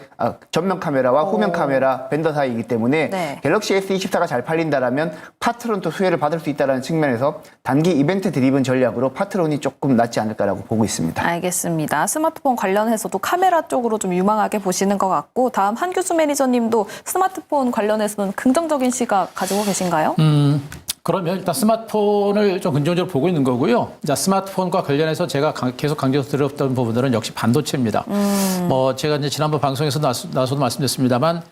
전면 카메라와 후면 카메라 벤더 사이이기 때문에 네. 갤럭시 S24가 잘 팔린다라면 파트론도 수혜를 받을 수 있다는 측면에서 단기 이벤트 드리븐 전략으로 파트론이 조금 낫지 않을까라고 보고 있습니다. 알겠습니다. 스마트폰 관련해서도 카메라 쪽으로 좀 유망하게 보시는 것 같고 다음 한규수 매니저님도 스마트폰 관련해서는 긍정적인 시각 가지고 계신가요? 그러면 일단 스마트폰을 좀 긍정적으로 보고 있는 거고요. 자, 스마트폰과 관련해서 제가 계속 강조드렸던 부분들은 역시 반도체입니다. 뭐 제가 이제 지난번 방송에서 나서도 말씀드렸습니다만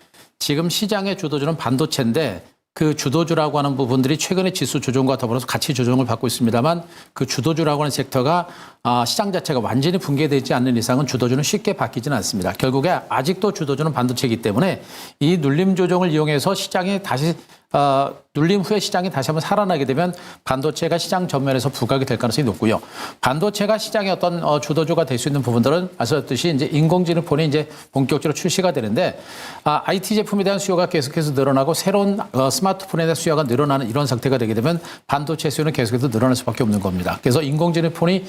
지금 시장의 주도주는 반도체인데 그 주도주라고 하는 부분들이 최근에 지수 조정과 더불어서 가치 조정을 받고 있습니다만 그 주도주라고 하는 섹터가 시장 자체가 완전히 붕괴되지 않는 이상은 주도주는 쉽게 바뀌지는 않습니다. 결국에 아직도 주도주는 반도체이기 때문에 이 눌림 조정을 이용해서 시장에 다시 눌림 후에 시장이 다시 한번 살아나게 되면 반도체가 시장 전면에서 부각이 될 가능성이 높고요. 반도체가 시장의 어떤 주도주가 될 수 있는 부분들은 아시다시피 이제 인공지능 폰이 이제 본격적으로 출시가 되는데 IT 제품에 대한 수요가 계속해서 늘어나고 새로운 스마트폰에 대한 수요가 늘어나는 이런 상태가 되게 되면 반도체 수요는 계속해서 늘어날 수밖에 없는 겁니다. 그래서 인공지능 폰이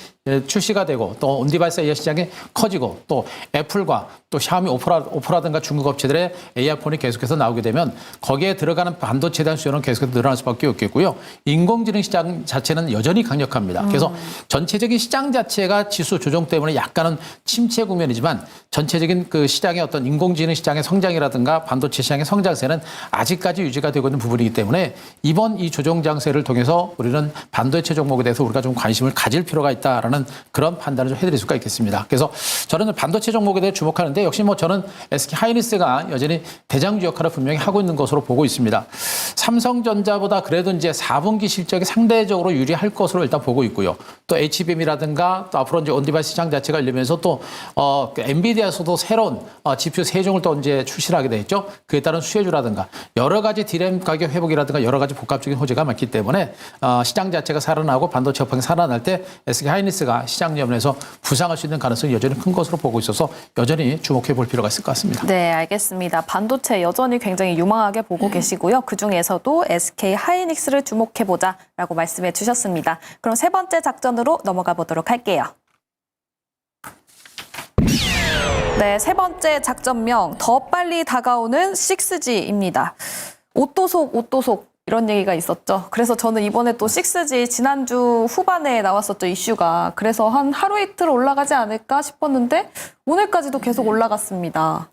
출시가 되고 또 온디바이스 AI 시장이 커지고 또 애플과 또 샤오미 오포라든가 중국 업체들의 AI 폰이 계속해서 나오게 되면 거기에 들어가는 반도체에 대한 수요는 계속해서 늘어날 수밖에 없겠고요. 인공지능 시장 자체는 여전히 강력합니다. 그래서 전체적인 시장 자체가 지수 조정 때문에 약간은 침체 국면이지만 전체적인 그 시장의 어떤 인공지능 시장의 성장이라든가 반도체 시장의 성장세는 아직까지 유지가 되고 있는 부분이기 때문에 이번 이 조정 장세를 통해서 우리는 반도체 종목에 대해서 우리가 좀 관심을 가질 필요가 있다라는 그런 판단을 좀 해드릴 수가 있겠습니다. 그래서 저는 반도체 종목에 대해 주목하는데 역시 뭐 저는 SK 하이닉스가 여전히 대장주 역할을 분명히 하고 있는 것으로 보고 있습니다. 삼성전자보다 그래도 이제 4분기 실적이 상대적으로 유리할 것으로 일단 보고 있고요. 또 HBM이라든가 또 앞으로 이제 온디바이스 시장 자체가 열리면서 또 엔비디아에서도 새로운 GPU 세 종을 또 이제 출시를 하게 됐죠. 그에 따른 수혜주라든가 여러 가지 디램 가격 회복이라든가 여러 가지 복합적인 호재가 많기 때문에 시장 자체가 살아나고 반도체 업황이 살아날 때 SK 하이닉스가 시장 연면에서 부상할 수 있는 가능성이 여전히 큰 것으로 보고 있어서 여전히 주목해 볼 필요가 있을 것 같습니다. 네, 알겠습니다. 반도체 여전히 굉장히 유망하게 보고 계시고요. 그중에서도 SK 하이닉스를 주목해보자라고 말씀해 주셨습니다. 그럼 세 번째 작전으로 넘어가 보도록 할게요. 네, 세 번째 작전명 더 빨리 다가오는 6G입니다. 옷도속 이런 얘기가 있었죠. 그래서 저는 이번에 또 6G 지난주 후반에 나왔었죠, 이슈가. 그래서 한 하루 이틀 올라가지 않을까 싶었는데 오늘까지도 계속 올라갔습니다.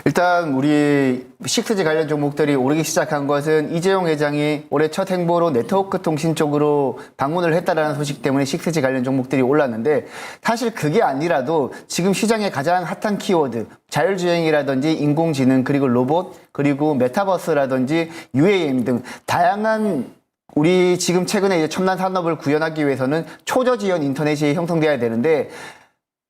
일단 우리 6G 관련 종목들이 오르기 시작한 것은 이재용 회장이 올해 첫 행보로 네트워크 통신 쪽으로 방문을 했다라는 소식 때문에 6G 관련 종목들이 올랐는데 사실 그게 아니라도 지금 시장의 가장 핫한 키워드 자율주행이라든지 인공지능 그리고 로봇 그리고 메타버스라든지 UAM 등 다양한 우리 지금 최근에 이제 첨단 산업을 구현하기 위해서는 초저지연 인터넷이 형성돼야 되는데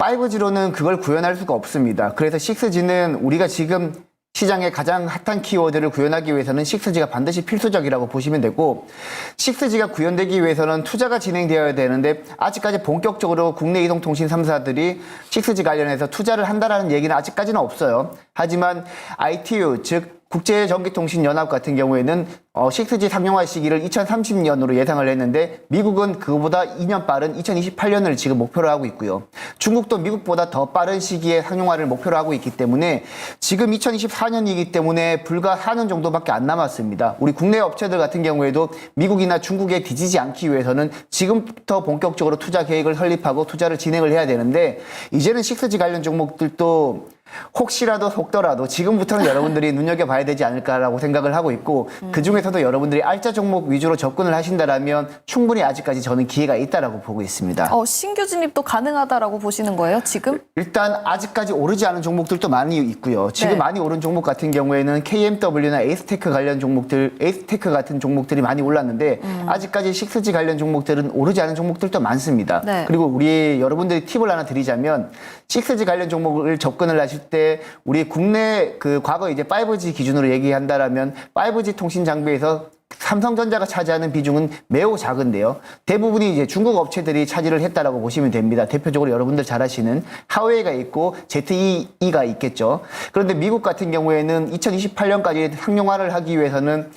5G로는 그걸 구현할 수가 없습니다. 그래서 6G는 우리가 지금 시장의 가장 핫한 키워드를 구현하기 위해서는 6G가 반드시 필수적이라고 보시면 되고 6G가 구현되기 위해서는 투자가 진행되어야 되는데 아직까지 본격적으로 국내 이동통신 3사들이 6G 관련해서 투자를 한다라는 얘기는 아직까지는 없어요. 하지만 ITU 즉 국제전기통신연합 같은 경우에는 6G 상용화 시기를 2030년으로 예상을 했는데 미국은 그거보다 2년 빠른 2028년을 지금 목표로 하고 있고요. 중국도 미국보다 더 빠른 시기에 상용화를 목표로 하고 있기 때문에 지금 2024년이기 때문에 불과 4년 정도밖에 안 남았습니다. 우리 국내 업체들 같은 경우에도 미국이나 중국에 뒤지지 않기 위해서는 지금부터 본격적으로 투자 계획을 설립하고 투자를 진행을 해야 되는데 이제는 6G 관련 종목들도 혹시라도 속더라도 지금부터는 여러분들이 눈여겨봐야 되지 않을까라고 생각을 하고 있고 그중에서도 여러분들이 알짜 종목 위주로 접근을 하신다라면 충분히 아직까지 저는 기회가 있다라고 보고 있습니다. 신규 진입도 가능하다라고 보시는 거예요, 지금? 일단 아직까지 오르지 않은 종목들도 많이 있고요. 지금 네. 많이 오른 종목 같은 경우에는 KMW나 에이스테크 관련 종목들, 에이스테크 같은 종목들이 많이 올랐는데 아직까지 6G 관련 종목들은 오르지 않은 종목들도 많습니다. 네. 그리고 우리 여러분들이 팁을 하나 드리자면 6G 관련 종목을 접근을 하실 때 우리 국내 그 과거 이제 5G 기준으로 얘기한다라면 5G 통신 장비에서 삼성전자가 차지하는 비중은 매우 작은데요. 대부분이 이제 중국 업체들이 차지를 했다라고 보시면 됩니다. 대표적으로 여러분들 잘 아시는 하웨이가 있고 ZTE가 있겠죠. 그런데 미국 같은 경우에는 2028년까지 상용화를 하기 위해서는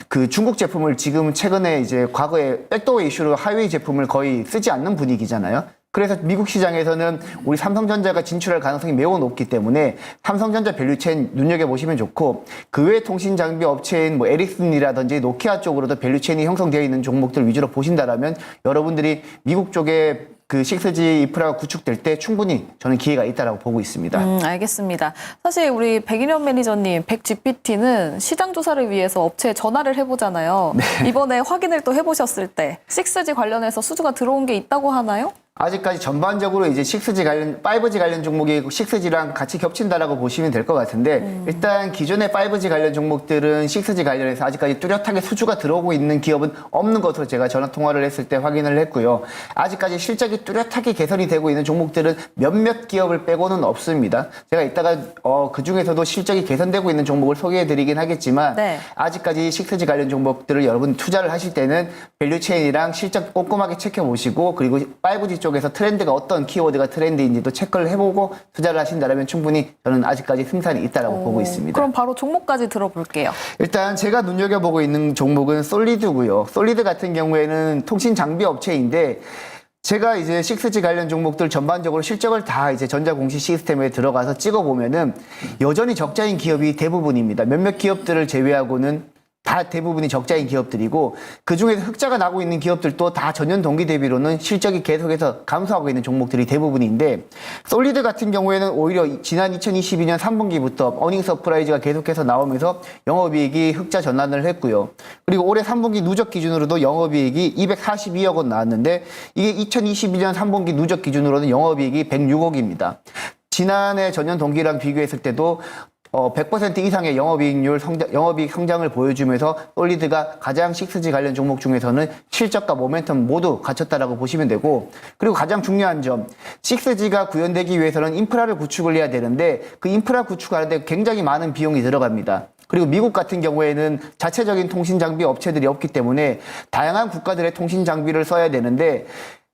그 중국 제품을 지금 최근에 이제 과거에 백도어 이슈로 하웨이 제품을 거의 쓰지 않는 분위기잖아요. 그래서 미국 시장에서는 우리 삼성전자가 진출할 가능성이 매우 높기 때문에 삼성전자 밸류체인 눈여겨보시면 좋고 그 외 통신 장비 업체인 뭐 에릭슨이라든지 노키아 쪽으로도 밸류체인이 형성되어 있는 종목들 위주로 보신다라면 여러분들이 미국 쪽에 그 6G 인프라가 구축될 때 충분히 저는 기회가 있다라고 보고 있습니다. 알겠습니다. 사실 우리 백인현 매니저님, 백GPT는 시장 조사를 위해서 업체에 전화를 해보잖아요. 네. 이번에 확인을 또 해보셨을 때 6G 관련해서 수주가 들어온 게 있다고 하나요? 아직까지 전반적으로 이제 6G 관련, 5G 관련 종목이 6G랑 같이 겹친다라고 보시면 될 것 같은데, 일단 기존의 5G 관련 종목들은 6G 관련해서 아직까지 뚜렷하게 수주가 들어오고 있는 기업은 없는 것으로 제가 전화 통화를 했을 때 확인을 했고요. 아직까지 실적이 뚜렷하게 개선이 되고 있는 종목들은 몇몇 기업을 빼고는 없습니다. 제가 이따가 그 중에서도 실적이 개선되고 있는 종목을 소개해 드리긴 하겠지만, 네. 아직까지 6G 관련 종목들을 여러분 투자를 하실 때는 밸류체인이랑 실적 꼼꼼하게 체크보시고, 그리고 5G 쪽에서 트렌드가 어떤 키워드가 트렌드인지도 체크를 해보고 투자를 하신다면 충분히 저는 아직까지 승산이 있다라고 보고 있습니다. 그럼 바로 종목까지 들어볼게요. 일단 제가 눈여겨보고 있는 종목은 솔리드고요. 솔리드 같은 경우에는 통신 장비 업체인데 제가 이제 6G 관련 종목들 전반적으로 실적을 다 이제 전자공시 시스템에 들어가서 찍어보면은 여전히 적자인 기업이 대부분입니다. 몇몇 기업들을 제외하고는 다 대부분이 적자인 기업들이고 그중에서 흑자가 나고 있는 기업들도 다 전년 동기 대비로는 실적이 계속해서 감소하고 있는 종목들이 대부분인데 솔리드 같은 경우에는 오히려 지난 2022년 3분기부터 어닝 서프라이즈가 계속해서 나오면서 영업이익이 흑자 전환을 했고요. 그리고 올해 3분기 누적 기준으로도 영업이익이 242억 원 나왔는데 이게 2022년 3분기 누적 기준으로는 영업이익이 106억입니다. 지난해 전년 동기랑 비교했을 때도 100% 이상의 영업이익 성장을 보여주면서 솔리드가 가장 6G 관련 종목 중에서는 실적과 모멘텀 모두 갖췄다라고 보시면 되고 그리고 가장 중요한 점 6G가 구현되기 위해서는 인프라를 구축을 해야 되는데 그 인프라 구축하는데 굉장히 많은 비용이 들어갑니다. 그리고 미국 같은 경우에는 자체적인 통신 장비 업체들이 없기 때문에 다양한 국가들의 통신 장비를 써야 되는데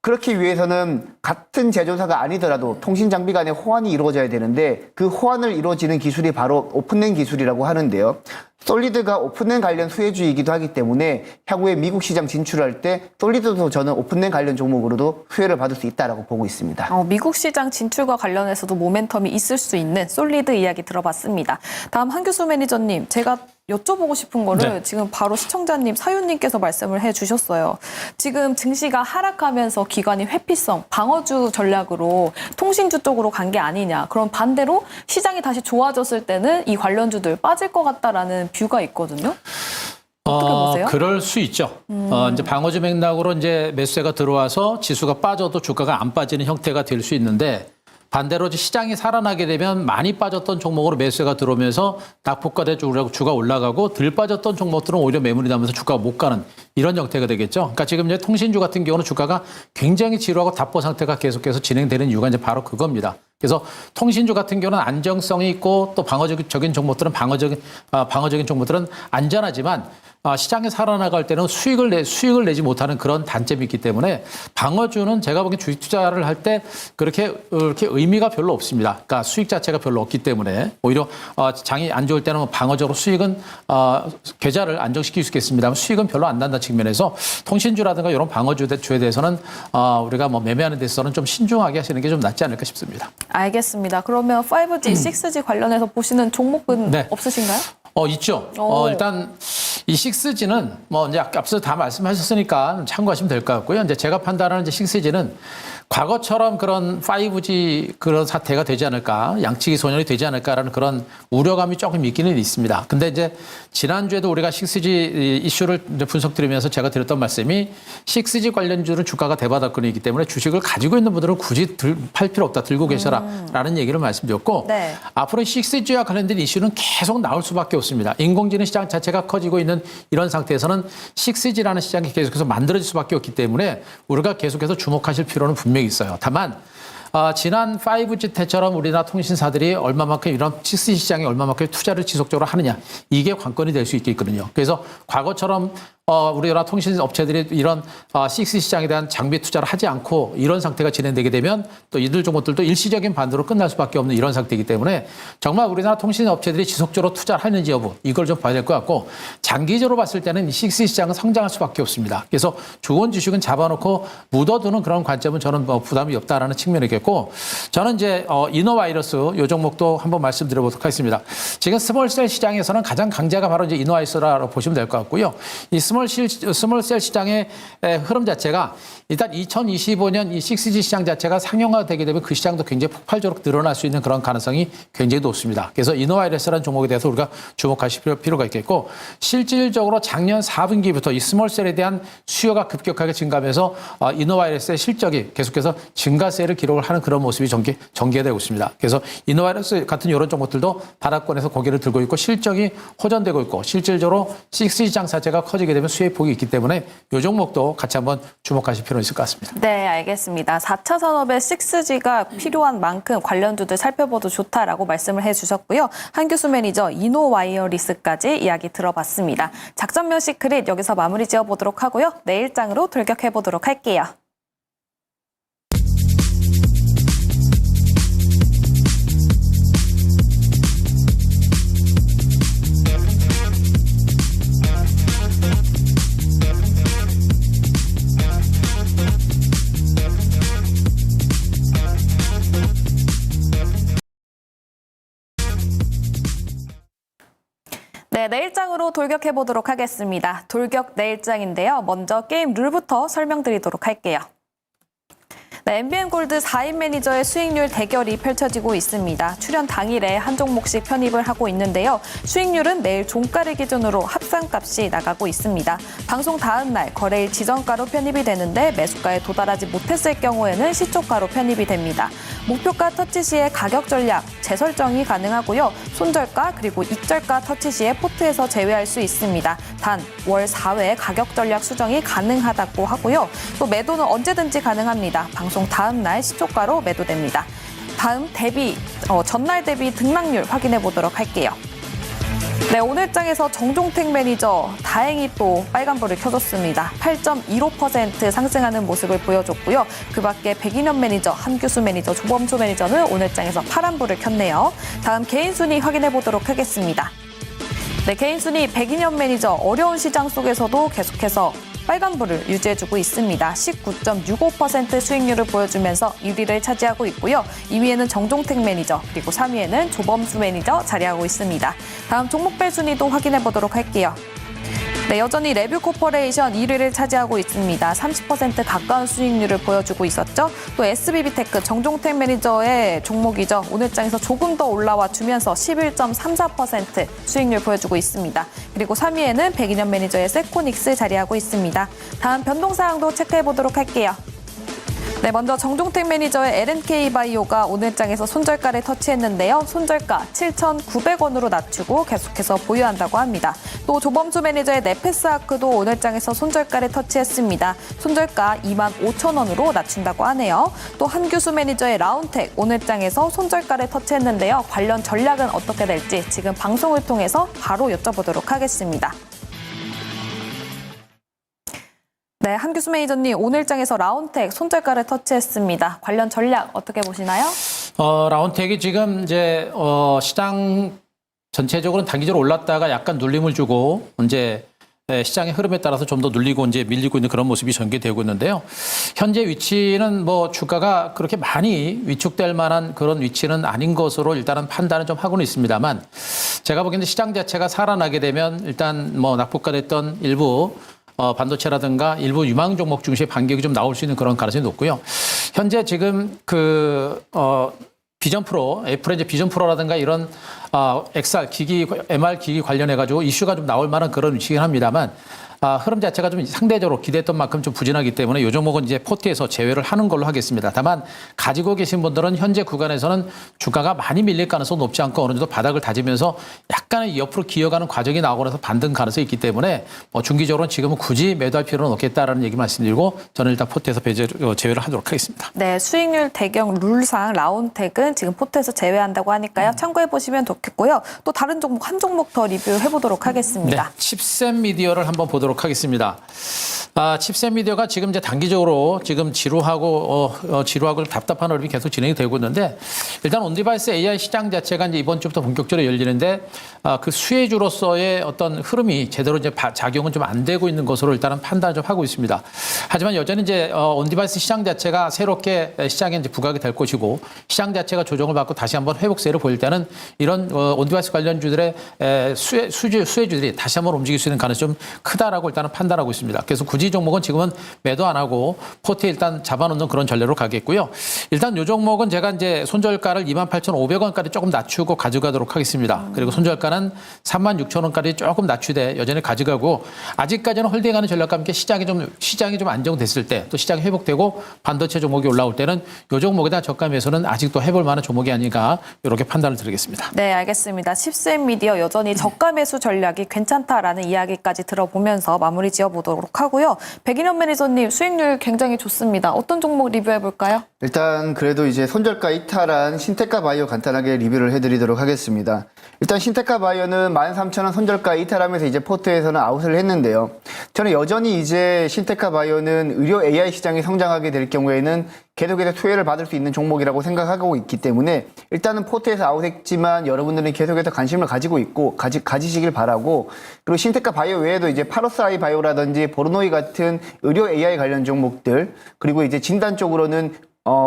그렇기 위해서는 같은 제조사가 아니더라도 통신 장비 간의 호환이 이루어져야 되는데 그 호환을 이루어지는 기술이 바로 오픈랜 기술이라고 하는데요. 솔리드가 오픈랜 관련 수혜주이기도 하기 때문에 향후에 미국 시장 진출할 때 솔리드도 저는 오픈랜 관련 종목으로도 수혜를 받을 수 있다라고 보고 있습니다. 미국 시장 진출과 관련해서도 모멘텀이 있을 수 있는 솔리드 이야기 들어봤습니다. 다음 한규수 매니저님, 제가 여쭤보고 싶은 거를 네. 지금 바로 시청자님, 사유님께서 말씀을 해주셨어요. 지금 증시가 하락하면서 기관이 회피성, 방어주 전략으로 통신주 쪽으로 간 게 아니냐. 그럼 반대로 시장이 다시 좋아졌을 때는 이 관련주들 빠질 것 같다라는 뷰가 있거든요. 어떻게 보세요? 그럴 수 있죠. 이제 방어주 맥락으로 이제 매수세가 들어와서 지수가 빠져도 주가가 안 빠지는 형태가 될 수 있는데 반대로 시장이 살아나게 되면 많이 빠졌던 종목으로 매수가 들어오면서 낙폭과대 주가 올라가고 덜 빠졌던 종목들은 오히려 매물이 나면서 주가가 못 가는 이런 형태가 되겠죠. 그러니까 지금 이제 통신주 같은 경우는 주가가 굉장히 지루하고 답보 상태가 계속해서 진행되는 이유가 이제 바로 그겁니다. 그래서 통신주 같은 경우는 안정성이 있고 또 방어적인 종목들은 방어적인 종목들은 안전하지만 시장에 살아나갈 때는 수익을 내지 못하는 그런 단점이 있기 때문에 방어주는 제가 보기엔 주식 투자를 할 때 그렇게 의미가 별로 없습니다. 그러니까 수익 자체가 별로 없기 때문에 오히려 장이 안 좋을 때는 방어적으로 수익은 계좌를 안정시킬 수 있겠습니다만 수익은 별로 안 난다 측면에서 통신주라든가 이런 방어주에 대해서는 우리가 뭐 매매하는 데 있어서는 좀 신중하게 하시는 게 좀 낫지 않을까 싶습니다. 알겠습니다. 그러면 5G, 6G 관련해서 보시는 종목은 네. 없으신가요? 있죠. 오. 일단 이 6G는 뭐 이제 앞서 다 말씀하셨으니까 참고하시면 될 것 같고요. 이제 제가 판단하는 이제 6G는 과거처럼 그런 5G 그런 사태가 되지 않을까, 양치기 소년이 되지 않을까라는 그런 우려감이 조금 있기는 있습니다. 근데 이제 지난주에도 우리가 6G 이슈를 이제 분석드리면서 제가 드렸던 말씀이 6G 관련주는 주가가 대바닥권이기 때문에 주식을 가지고 있는 분들은 굳이 팔 필요 없다, 들고 계셔라라는 얘기를 말씀드렸고 네. 앞으로 6G와 관련된 이슈는 계속 나올 수밖에 없습니다. 인공지능 시장 자체가 커지고 있는 이런 상태에서는 6G라는 시장이 계속해서 만들어질 수밖에 없기 때문에 우리가 계속해서 주목하실 필요는 분명히 있어요. 다만 지난 5G 때처럼 우리나라 통신사들이 얼마만큼 이런 6G 시장에 얼마만큼 투자를 지속적으로 하느냐 이게 관건이 될 수 있겠거든요. 그래서 과거처럼 우리나라 통신 업체들이 이런 6G 시장에 대한 장비 투자를 하지 않고 이런 상태가 진행되게 되면 또 이들 종목들도 일시적인 반도로 끝날 수밖에 없는 이런 상태이기 때문에 정말 우리나라 통신 업체들이 지속적으로 투자를 하는지 여부 이걸 좀 봐야 될 것 같고 장기적으로 봤을 때는 이 6G 시장은 성장할 수밖에 없습니다. 그래서 좋은 주식은 잡아놓고 묻어두는 그런 관점은 저는 부담이 없다라는 측면이겠고 저는 이제 이노바이러스 이 종목도 한번 말씀드려보도록 하겠습니다. 지금 스몰셀 시장에서는 가장 강자가 바로 이제 이노바이러스라고 보시면 될 것 같고요. 이 스몰셀 시장의 흐름 자체가 일단 2025년 이 6G 시장 자체가 상용화되게 되면 그 시장도 굉장히 폭발적으로 늘어날 수 있는 그런 가능성이 굉장히 높습니다. 그래서 이노바이러스라는 종목에 대해서 우리가 주목하실 필요가 있겠고 실질적으로 작년 4분기부터 이 스몰셀에 대한 수요가 급격하게 증가하면서 이노바이러스의 실적이 계속해서 증가세를 기록을 하는 그런 모습이 전개되고 있습니다. 그래서 이노바이러스 같은 이런 종목들도 바닥권에서 고개를 들고 있고 실적이 호전되고 있고 실질적으로 6G 시장 자체가 커지게 되면 수혜 폭이 있기 때문에 이 종목도 같이 한번 주목하실 필요는 있을 것 같습니다. 네, 알겠습니다. 4차 산업에 6G가 필요한 만큼 관련주들 살펴봐도 좋다라고 말씀을 해주셨고요. 한규수 매니저 이노와이어리스까지 이야기 들어봤습니다. 작전명 시크릿 여기서 마무리 지어보도록 하고요. 내일장으로 돌격해보도록 할게요. 네, 내일장으로 돌격해보도록 하겠습니다. 돌격 내일장인데요. 먼저 게임 룰부터 설명드리도록 할게요. 네, MBN골드 4인 매니저의 수익률 대결이 펼쳐지고 있습니다. 출연 당일에 한 종목씩 편입을 하고 있는데요. 수익률은 내일 종가를 기준으로 합산값이 나가고 있습니다. 방송 다음 날 거래일 지정가로 편입이 되는데 매수가에 도달하지 못했을 경우에는 시초가로 편입이 됩니다. 목표가 터치 시에 가격 전략 재설정이 가능하고요. 손절가 그리고 익절가 터치 시에 포트에서 제외할 수 있습니다. 단 월 4회 가격 전략 수정이 가능하다고 하고요. 또 매도는 언제든지 가능합니다. 방송 다음 날 시초가로 매도됩니다. 다음 전날 대비 등락률 확인해 보도록 할게요. 네, 오늘 장에서 정종택 매니저 다행히 또 빨간불을 켜줬습니다. 8.15% 상승하는 모습을 보여줬고요. 그 밖에 백인현 매니저, 한규수 매니저, 조범수 매니저는 오늘 장에서 파란불을 켰네요. 다음 개인 순위 확인해 보도록 하겠습니다. 네, 개인 순위 백인현 매니저 어려운 시장 속에서도 계속해서 빨간불을 유지해주고 있습니다. 19.65% 수익률을 보여주면서 1위를 차지하고 있고요. 2위에는 정종택 매니저, 그리고 3위에는 조범수 매니저 자리하고 있습니다. 다음 종목별 순위도 확인해 보도록 할게요. 네, 여전히 레뷰 코퍼레이션 1위를 차지하고 있습니다. 30% 가까운 수익률을 보여주고 있었죠. 또 SBB테크 정종택 매니저의 종목이죠. 오늘 장에서 조금 더 올라와 주면서 11.34% 수익률 보여주고 있습니다. 그리고 3위에는 백인현 매니저의 세코닉스 자리하고 있습니다. 다음 변동사항도 체크해 보도록 할게요. 네, 먼저 정종택 매니저의 LNK바이오가 오늘장에서 손절가를 터치했는데요. 손절가 7,900원으로 낮추고 계속해서 보유한다고 합니다. 또 조범수 매니저의 네페스아크도 오늘장에서 손절가를 터치했습니다. 손절가 25,000원으로 낮춘다고 하네요. 또 한규수 매니저의 라운텍 오늘장에서 손절가를 터치했는데요. 관련 전략은 어떻게 될지 지금 방송을 통해서 바로 여쭤보도록 하겠습니다. 네, 한규수 매니저님 오늘장에서 라운텍 손절가를 터치했습니다. 관련 전략 어떻게 보시나요? 라운텍이 지금 이제 시장 전체적으로는 단기적으로 올랐다가 약간 눌림을 주고 이제 시장의 흐름에 따라서 좀 더 눌리고 이제 밀리고 있는 그런 모습이 전개되고 있는데요. 현재 위치는 뭐 주가가 그렇게 많이 위축될 만한 그런 위치는 아닌 것으로 일단은 판단을 좀 하고는 있습니다만 제가 보기에는 시장 자체가 살아나게 되면 일단 뭐 낙폭과됐던 일부 반도체라든가 일부 유망 종목 중심의 반격이 좀 나올 수 있는 그런 가능성이 높고요. 현재 지금 비전 프로, 애플의 이제 비전 프로라든가 이런 XR 기기, MR 기기 관련해 가지고 이슈가 좀 나올 만한 그런 위치긴 합니다만 흐름 자체가 좀 상대적으로 기대했던 만큼 좀 부진하기 때문에 이 종목은 이제 포트에서 제외를 하는 걸로 하겠습니다. 다만 가지고 계신 분들은 현재 구간에서는 주가가 많이 밀릴 가능성이 높지 않고 어느 정도 바닥을 다지면서 약간의 옆으로 기어가는 과정이 나오고 나서 반등 가능성이 있기 때문에 중기적으로는 지금은 굳이 매도할 필요는 없겠다라는 얘기 말씀드리고 저는 일단 포트에서 제외를 하도록 하겠습니다. 네, 수익률 대경 룰상 라운텍은 지금 포트에서 제외한다고 하니까요. 참고해 보시면 좋겠고요. 또 다른 종목 한 종목 더 리뷰해 보도록 하겠습니다. 네, 칩셋 미디어를 한번 보도록 하겠습니다. 칩셋 미디어가 지금 이제 단기적으로 지금 지루하고 답답한 흐름이 계속 진행이 되고 있는데 일단 온디바이스 AI 시장 자체가 이제 이번 주부터 본격적으로 열리는데 그 수혜주로서의 어떤 흐름이 제대로 이제 작용은 좀 안 되고 있는 것으로 일단은 판단을 좀 하고 있습니다. 하지만 여전히 이제 온디바이스 시장 자체가 새롭게 시장에 이제 부각이 될 것이고 시장 자체가 조정을 받고 다시 한번 회복세를 보일 때는 이런 온디바이스 관련주들의 수혜주들이 다시 한번 움직일 수 있는 가능성이 좀 크다라고 일단은 판단하고 있습니다. 그래서 굳이 종목은 지금은 매도 안 하고 포트에 일단 잡아놓는 그런 전략으로 가겠고요. 일단 이 종목은 제가 이제 손절가를 28,500원까지 조금 낮추고 가져가도록 하겠습니다. 그리고 손절가는 36,000원까지 조금 낮추되 여전히 가져가고 아직까지는 홀딩하는 전략과 함께 시장이 좀 안정됐을 때 또 시장이 회복되고 반도체 종목이 올라올 때는 이 종목에 대한 저가 매수는 아직도 해볼 만한 종목이 아닌가 이렇게 판단을 드리겠습니다. 네, 알겠습니다. 칩셋 미디어 여전히 저가 매수 전략이 괜찮다라는 이야기까지 들어보면서 마무리 지어보도록 하고요. 백인현 매니저님 수익률 굉장히 좋습니다. 어떤 종목 리뷰해 볼까요? 일단 그래도 이제 손절가 이탈한 신테카 바이오 간단하게 리뷰를 해드리도록 하겠습니다. 일단 신테카 바이오는 13,000원 손절가 이탈하면서 이제 포트에서는 아웃을 했는데요. 저는 여전히 이제 신테카 바이오는 의료 AI 시장이 성장하게 될 경우에는 계속해서 수혜를 받을 수 있는 종목이라고 생각하고 있기 때문에 일단은 포트에서 아웃했지만 여러분들은 계속해서 관심을 가지고 있고 가지시길 바라고 그리고 신테카 바이오 외에도 이제 파로스아이 바이오라든지 보르노이 같은 의료 AI 관련 종목들 그리고 이제 진단 쪽으로는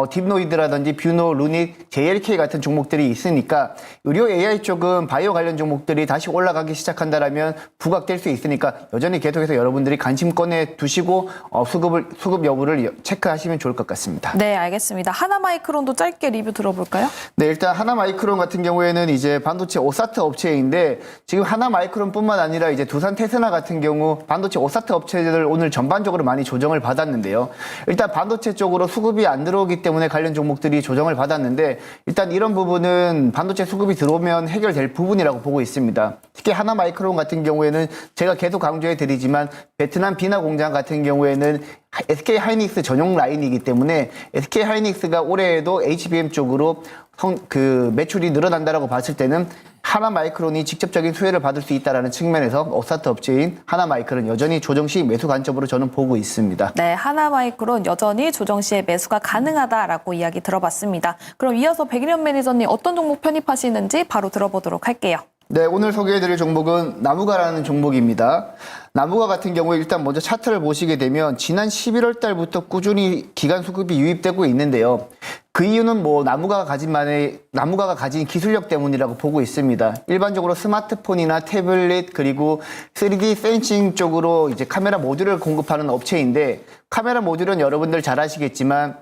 딥노이드라든지 뷰노, 루닛, JLK 같은 종목들이 있으니까 의료 AI 쪽은 바이오 관련 종목들이 다시 올라가기 시작한다라면 부각될 수 있으니까 여전히 계속해서 여러분들이 관심 꺼내 두시고 수급 여부를 체크하시면 좋을 것 같습니다. 네, 알겠습니다. 하나마이크론도 짧게 리뷰 들어볼까요? 네, 일단 하나마이크론 같은 경우에는 이제 반도체 오사트 업체인데 지금 하나마이크론뿐만 아니라 이제 두산 테스나 같은 경우 반도체 오사트 업체들 오늘 전반적으로 많이 조정을 받았는데요. 일단 반도체 쪽으로 수급이 안 들어오기 때문에 관련 종목들이 조정을 받았는데 일단 이런 부분은 반도체 수급이 들어오면 해결될 부분이라고 보고 있습니다. 특히 하나마이크론 같은 경우에는 제가 계속 강조해 드리지만 베트남 비나 공장 같은 경우에는 SK 하이닉스 전용 라인이기 때문에 SK 하이닉스가 올해에도 HBM 쪽으로 매출이 늘어난다라고 봤을 때는 하나마이크론이 직접적인 수혜를 받을 수 있다는 측면에서 오사트 업체인 하나마이크론 여전히 조정 시 매수 관점으로 저는 보고 있습니다. 네, 하나마이크론 여전히 조정 시에 매수가 가능하다라고 이야기 들어봤습니다. 그럼 이어서 백인현 매니저님 어떤 종목 편입하시는지 바로 들어보도록 할게요. 네, 오늘 소개해드릴 종목은 나무가라는 종목입니다. 나무가 같은 경우에 일단 먼저 차트를 보시게 되면 지난 11월 달부터 꾸준히 기간 수급이 유입되고 있는데요. 그 이유는 나무가가 가진 기술력 때문이라고 보고 있습니다. 일반적으로 스마트폰이나 태블릿 그리고 3D 센싱 쪽으로 이제 카메라 모듈을 공급하는 업체인데 카메라 모듈은 여러분들 잘 아시겠지만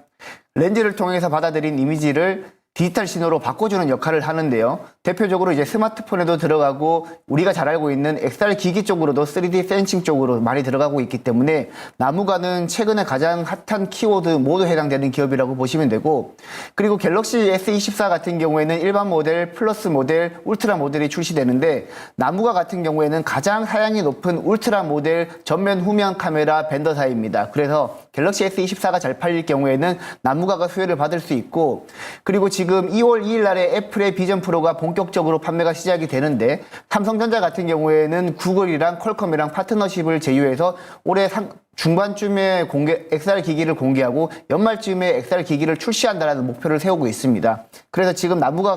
렌즈를 통해서 받아들인 이미지를 디지털 신호로 바꿔주는 역할을 하는데요. 대표적으로 이제 스마트폰에도 들어가고 우리가 잘 알고 있는 XR 기기 쪽으로도 3D 센싱 쪽으로 많이 들어가고 있기 때문에 나무가는 최근에 가장 핫한 키워드 모두 해당되는 기업이라고 보시면 되고, 그리고 갤럭시 S24 같은 경우에는 일반 모델, 플러스 모델, 울트라 모델이 출시되는데, 나무가 같은 경우에는 가장 사양이 높은 울트라 모델 전면 후면 카메라 벤더사입니다. 그래서 갤럭시 S24가 잘 팔릴 경우에는 나무가가 수혜를 받을 수 있고, 그리고 지금 2월 2일 날에 애플의 비전 프로가 본격적으로 판매가 시작이 되는데, 삼성전자 같은 경우에는 구글이랑 퀄컴이랑 파트너십을 제휴해서 올해 중반쯤에 XR 기기를 공개하고 연말쯤에 XR 기기를 출시한다라는 목표를 세우고 있습니다. 그래서 지금 나무가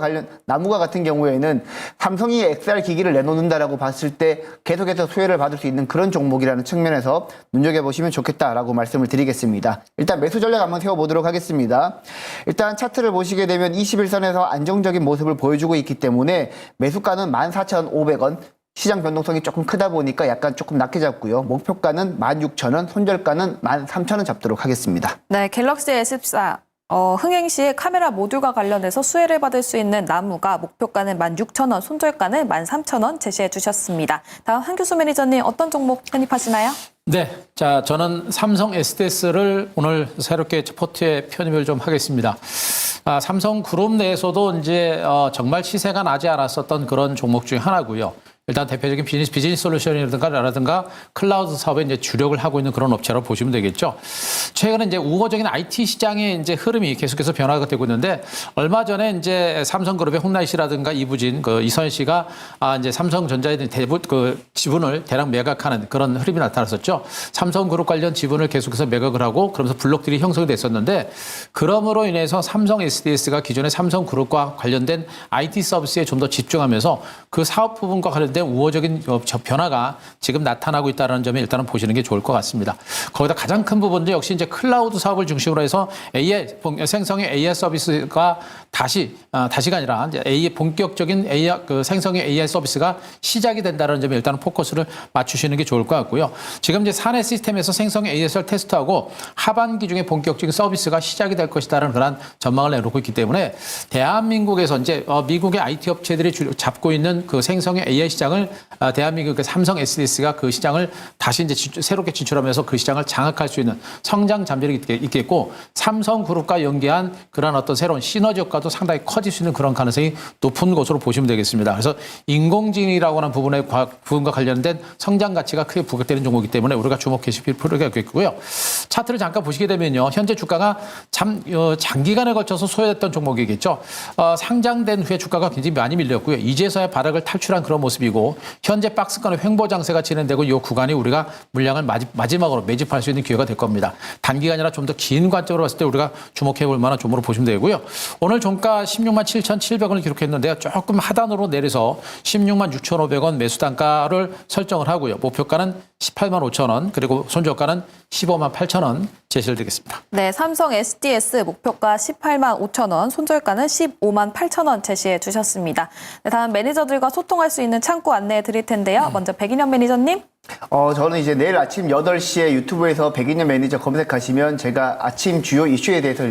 같은 경우에는 삼성이 XR 기기를 내놓는다라고 봤을 때 계속해서 수혜를 받을 수 있는 그런 종목이라는 측면에서 눈여겨보시면 좋겠다라고 말씀을 드리겠습니다. 일단 매수 전략 한번 세워보도록 하겠습니다. 일단 차트를 보시게 되면 21선에서 안정적인 모습을 보여주고 있기 때문에 매수가는 14,500원, 시장 변동성이 조금 크다 보니까 약간 조금 낮게 잡고요. 목표가는 16,000원, 손절가는 13,000원 잡도록 하겠습니다. 네, 갤럭시 S24 흥행 시에 카메라 모듈과 관련해서 수혜를 받을 수 있는 나무가 목표가는 16,000원, 손절가는 13,000원 제시해 주셨습니다. 다음 한규수 매니저님 어떤 종목 편입하시나요? 네, 자 저는 삼성 SDS를 오늘 새롭게 포트에 편입을 좀 하겠습니다. 삼성그룹 내에서도 이제 정말 시세가 나지 않았었던 그런 종목 중에 하나고요. 일단 대표적인 비즈니스 솔루션이라든가 클라우드 사업에 이제 주력을 하고 있는 그런 업체라고 보시면 되겠죠. 최근에 이제 우호적인 IT 시장의 이제 흐름이 계속해서 변화가 되고 있는데, 얼마 전에 이제 삼성그룹의 홍나희 씨라든가 이부진, 이선 씨가 이제 삼성전자의 지분을 대량 매각하는 그런 흐름이 나타났었죠. 삼성그룹 관련 지분을 계속해서 매각을 하고 그러면서 블록들이 형성이 됐었는데, 그럼으로 인해서 삼성 SDS가 기존의 삼성그룹과 관련된 IT 서비스에 좀 더 집중하면서 그 사업 부분과 관련된 우호적인 변화가 지금 나타나고 있다는 점에 일단은 보시는 게 좋을 것 같습니다. 거기다 가장 큰 부분도 역시 이제 클라우드 사업을 중심으로 해서 생성의 AI 서비스가 다시가 아니라 이제 본격적인 생성의 AI 서비스가 시작이 된다는 점에 일단은 포커스를 맞추시는 게 좋을 것 같고요. 지금 이제 사내 시스템에서 생성의 AS를 테스트하고 하반기 중에 본격적인 서비스가 시작이 될 것이다라는 그런 전망을 내놓고 있기 때문에, 대한민국에서 이제 미국의 IT 업체들이 잡고 있는 그 생성의 AI 시장을 대한민국의 삼성 SDS가 그 시장을 다시 이제 새롭게 진출하면서 그 시장을 장악할 수 있는 성장 잠재력이 있겠고, 삼성그룹과 연계한 그런 어떤 새로운 시너지 효과도 상당히 커질 수 있는 그런 가능성이 높은 것으로 보시면 되겠습니다. 그래서 인공지능이라고 하는 부분과 관련된 성장 가치가 크게 부각되는 종목이기 때문에 우리가 주목해 주실 필요가 있겠고요. 차트를 잠깐 보시게 되면요, 현재 주가가 장기간에 걸쳐서 소외됐던 종목이겠죠. 상장된 후에 주가가 굉장히 많이 밀렸고요. 이제서야 바닥을 탈출한 그런 모습이고, 현재 박스권의 횡보 장세가 진행되고 이 구간이 우리가 물량을 마지막으로 매집할 수 있는 기회가 될 겁니다. 단기간이나 좀 더 긴 관점으로 봤을 때 우리가 주목해 볼 만한 종목으로 보시면 되고요. 오늘 종가 167,700원을 기록했는데요, 조금 하단으로 내려서 166,500원 매수 단가를 설정을 하고요. 목표가는 185,000원, 그리고 손절가는 158,000원 제시를 드리겠습니다. 네, 삼성 SDS 목표가 185,000원, 손절가는 158,000원 제시해 주셨습니다. 네, 다음 매니저들과 소통할 수 있는 창구 안내해 드릴 텐데요. 먼저 백인현 매니저님. 저는 이제 내일 아침 8시에 유튜브에서 백인현 매니저 검색하시면 제가 아침 주요 이슈에 대해서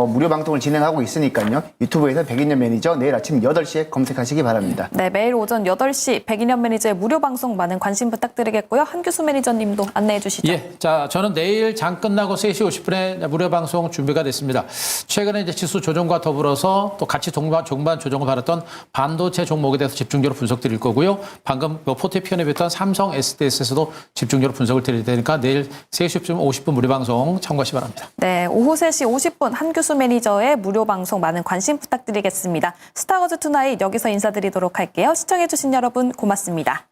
무료 방송을 진행하고 있으니까요. 유튜브에서 백인현 매니저 내일 아침 8시에 검색하시기 바랍니다. 네, 매일 오전 8시 백인현 매니저의 무료 방송 많은 관심 부탁드리겠고요. 한규수 매니저님도 안내해 주시죠. 예, 자, 저는 내일 장 끝나고 3시 50분에 무료 방송 준비가 됐습니다. 최근에 이제 지수 조정과 더불어서 또 같이 종반 조정을 받았던 반도체 종목에 대해서 집중적으로 분석드릴 거고요. 방금 포트에 편입했던 삼성 SDS에서도 집중적으로 분석을 드릴 테니까 내일 3시 50분 무료 방송 참고하시기 바랍니다. 네, 오후 3시 50분 한규수 매니저의 무료 방송 많은 관심 부탁드리겠습니다. 스타워즈 투나잇 여기서 인사드리도록 할게요. 시청해주신 여러분 고맙습니다.